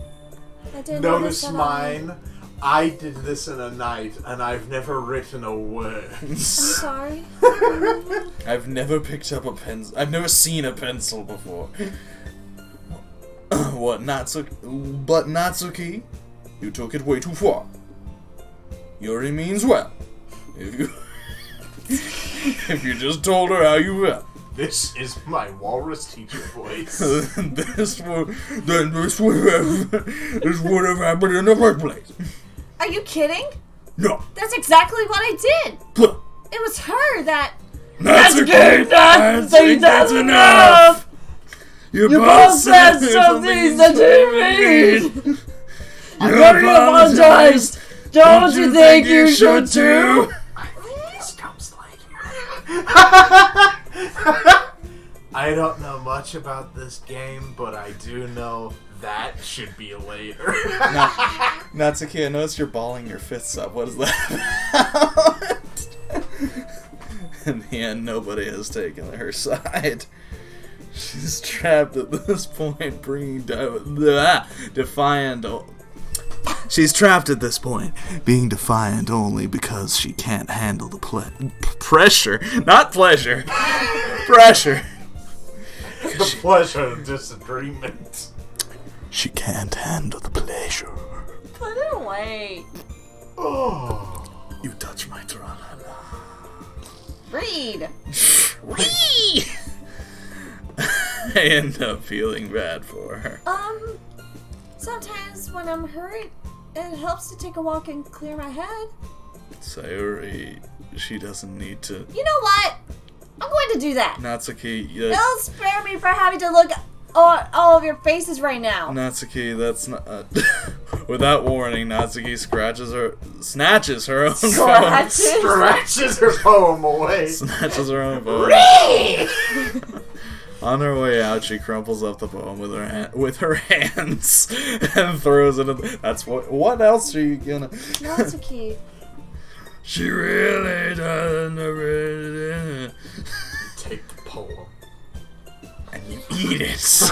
I didn't Notice that mine. I did this in a night, and I've never written a word. I'm sorry. I've never picked up a pencil. I've never seen a pencil before. What, Natsuki? But Natsuki, you took it way too far. Yuri means well. If you just told her how you felt. This is my walrus teacher voice. this would have happened in the first place. Are you kidding? No. That's exactly what I did. It was her that... Natsuki, I think that's enough! You both said something that didn't mean! I already apologized! Don't you think you should too? I think this comes later. I don't know much about this game, but I do know that should be later. Natsuki, I noticed you're balling your fists up. What is that about? In the end, nobody has taken her side. She's trapped at this point, being defiant. She's trapped at this point, being defiant only because she can't handle the pressure, not pleasure, pressure. The pleasure of disagreement. She can't handle the pleasure. Put it away. Oh. You touch my tra-la-la. Read. Whee! I end up feeling bad for her. Sometimes when I'm hurt, it helps to take a walk and clear my head. Sayuri, she doesn't need to. You know what? I'm going to do that. Natsuki, It'll spare me for having to look at all of your faces right now. Natsuki, that's not. Without warning, Natsuki snatches her own poem. Scratches her poem away. Snatches her own poem. On her way out, she crumples up the poem with her hands and throws it. That's what else are you gonna? Natsuki. She really doesn't really. Take the poem. And you eat it.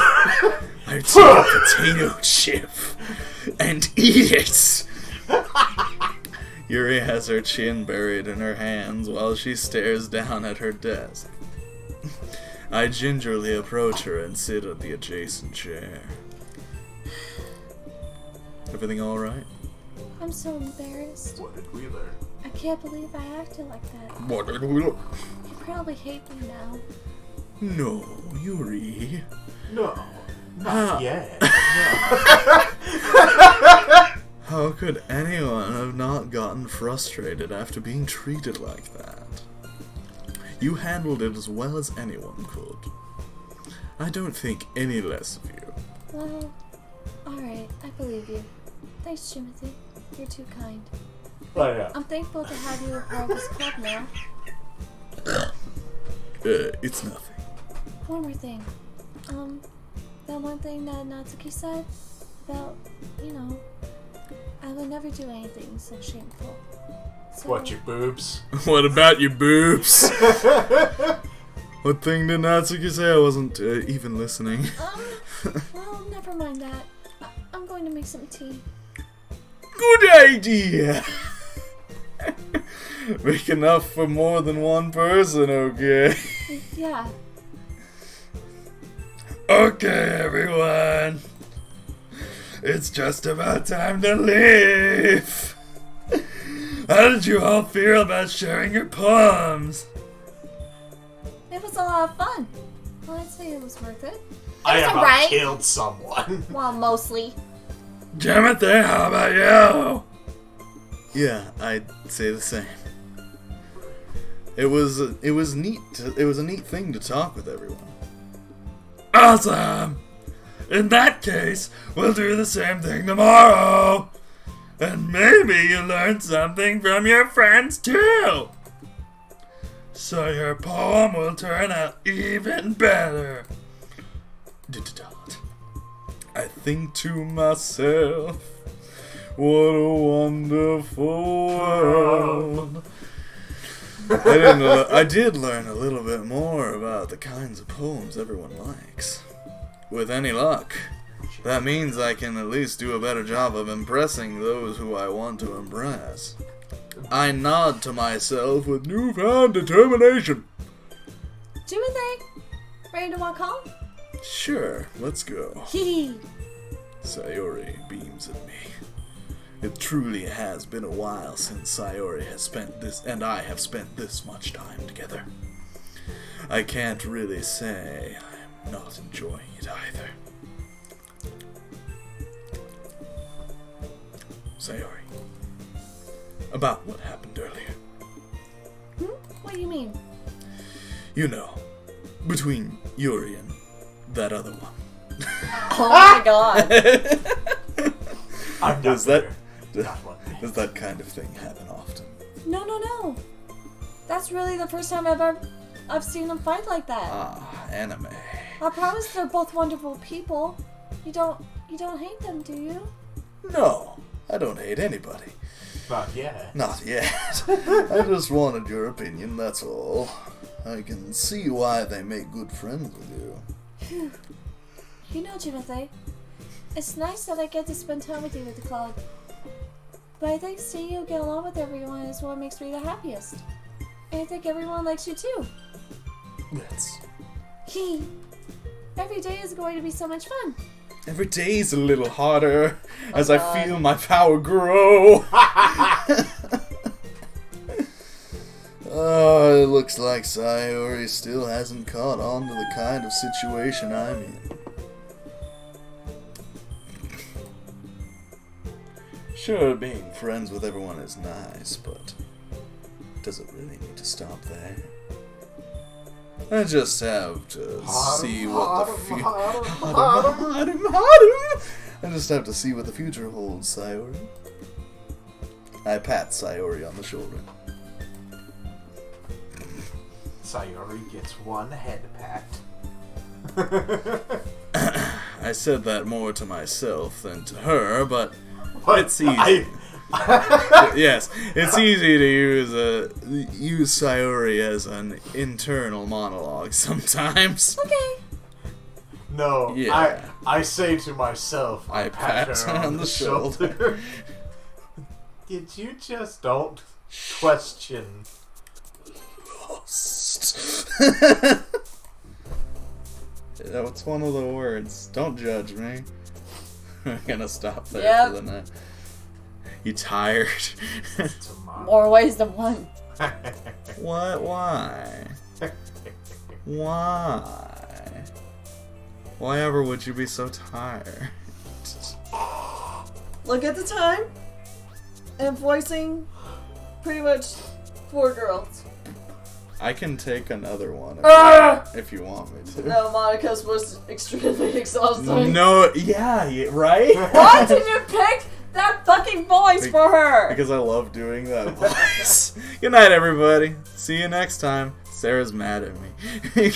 I take a potato chip and eat it. Yuri has her chin buried in her hands while she stares down at her desk. I gingerly approach her and sit on the adjacent chair. Everything alright? I'm so embarrassed. What did we learn? I can't believe I acted like that. What did we look? You probably hate me now. No, Yuri. No. How? Not yet. How could anyone have not gotten frustrated after being treated like that? You handled it as well as anyone could. I don't think any less of you. Well, alright, I believe you. Thanks, Timothy. You're too kind. Oh, yeah. I'm thankful to have you a part of this club now. It's nothing. One more thing. That one thing that Natsuki said about, I would never do anything so shameful. So, What, your boobs? What about your boobs? What thing did Natsuki say? I wasn't even listening. Well, never mind that. I'm going to make some tea. Good idea! Make enough for more than one person, okay? Yeah. Okay, everyone. It's just about time to leave. How did you all feel about sharing your poems? It was a lot of fun. Well, I'd say it was worth it. I was about alright. killed someone. Well, mostly. Timothy, how about you? Yeah, I'd say the same. It was neat. It was a neat thing to talk with everyone. Awesome! In that case, we'll do the same thing tomorrow. And maybe you learned something from your friends too. So your poem will turn out even better. I think to myself, what a wonderful world. I did learn a little bit more about the kinds of poems everyone likes. With any luck, that means I can at least do a better job of impressing those who I want to impress. I nod to myself with newfound determination. Timothy, ready to walk home? Sure, let's go. Hee. Sayori beams at me. It truly has been a while since Sayori has spent this, and I have spent this much time together. I can't really say I'm not enjoying it either. Sayori, about what happened earlier. What do you mean? You know, between Yuri and that other one. Oh my god. I'm not Does that- there. Not one bit. Does that kind of thing happen often? No. That's really the first time I've seen them fight like that. Ah, anime. I promise they're both wonderful people. You don't hate them, do you? No, I don't hate anybody. Not yet. Not yet. I just wanted your opinion, that's all. I can see why they make good friends with you. Phew. You know, Timothy, it's nice that I get to spend time with you at the club. But I think seeing you get along with everyone is what makes me the happiest. And I think everyone likes you too. That's... Every day is going to be so much fun. Every day's a little harder as I feel my power grow. Oh, it looks like Sayori still hasn't caught on to the kind of situation I'm in. Sure, being friends with everyone is nice, but does it really need to stop there? I just have to see what the future... I just have to see what the future holds, Sayori. I pat Sayori on the shoulder. Sayori gets one head pat. I said that more to myself than to her, but What? it's easy. Yes, it's easy to use Sayori as an internal monologue sometimes. Okay. No, Yeah. I say to myself, I pat pat her on the shoulder. Did you just don't question? Lost. It's one of the words. Don't judge me. I'm gonna stop there Yep. for the night. You tired? More ways than one. What? Why? Why? Why ever would you be so tired? Look at the time. And voicing pretty much 4 girls. I can take another one if you want me to. No, Monica's was extremely exhausting. No, right? Why did you pick that fucking voice for her? Because I love doing that voice. Good night, everybody. See you next time. Sarah's mad at me.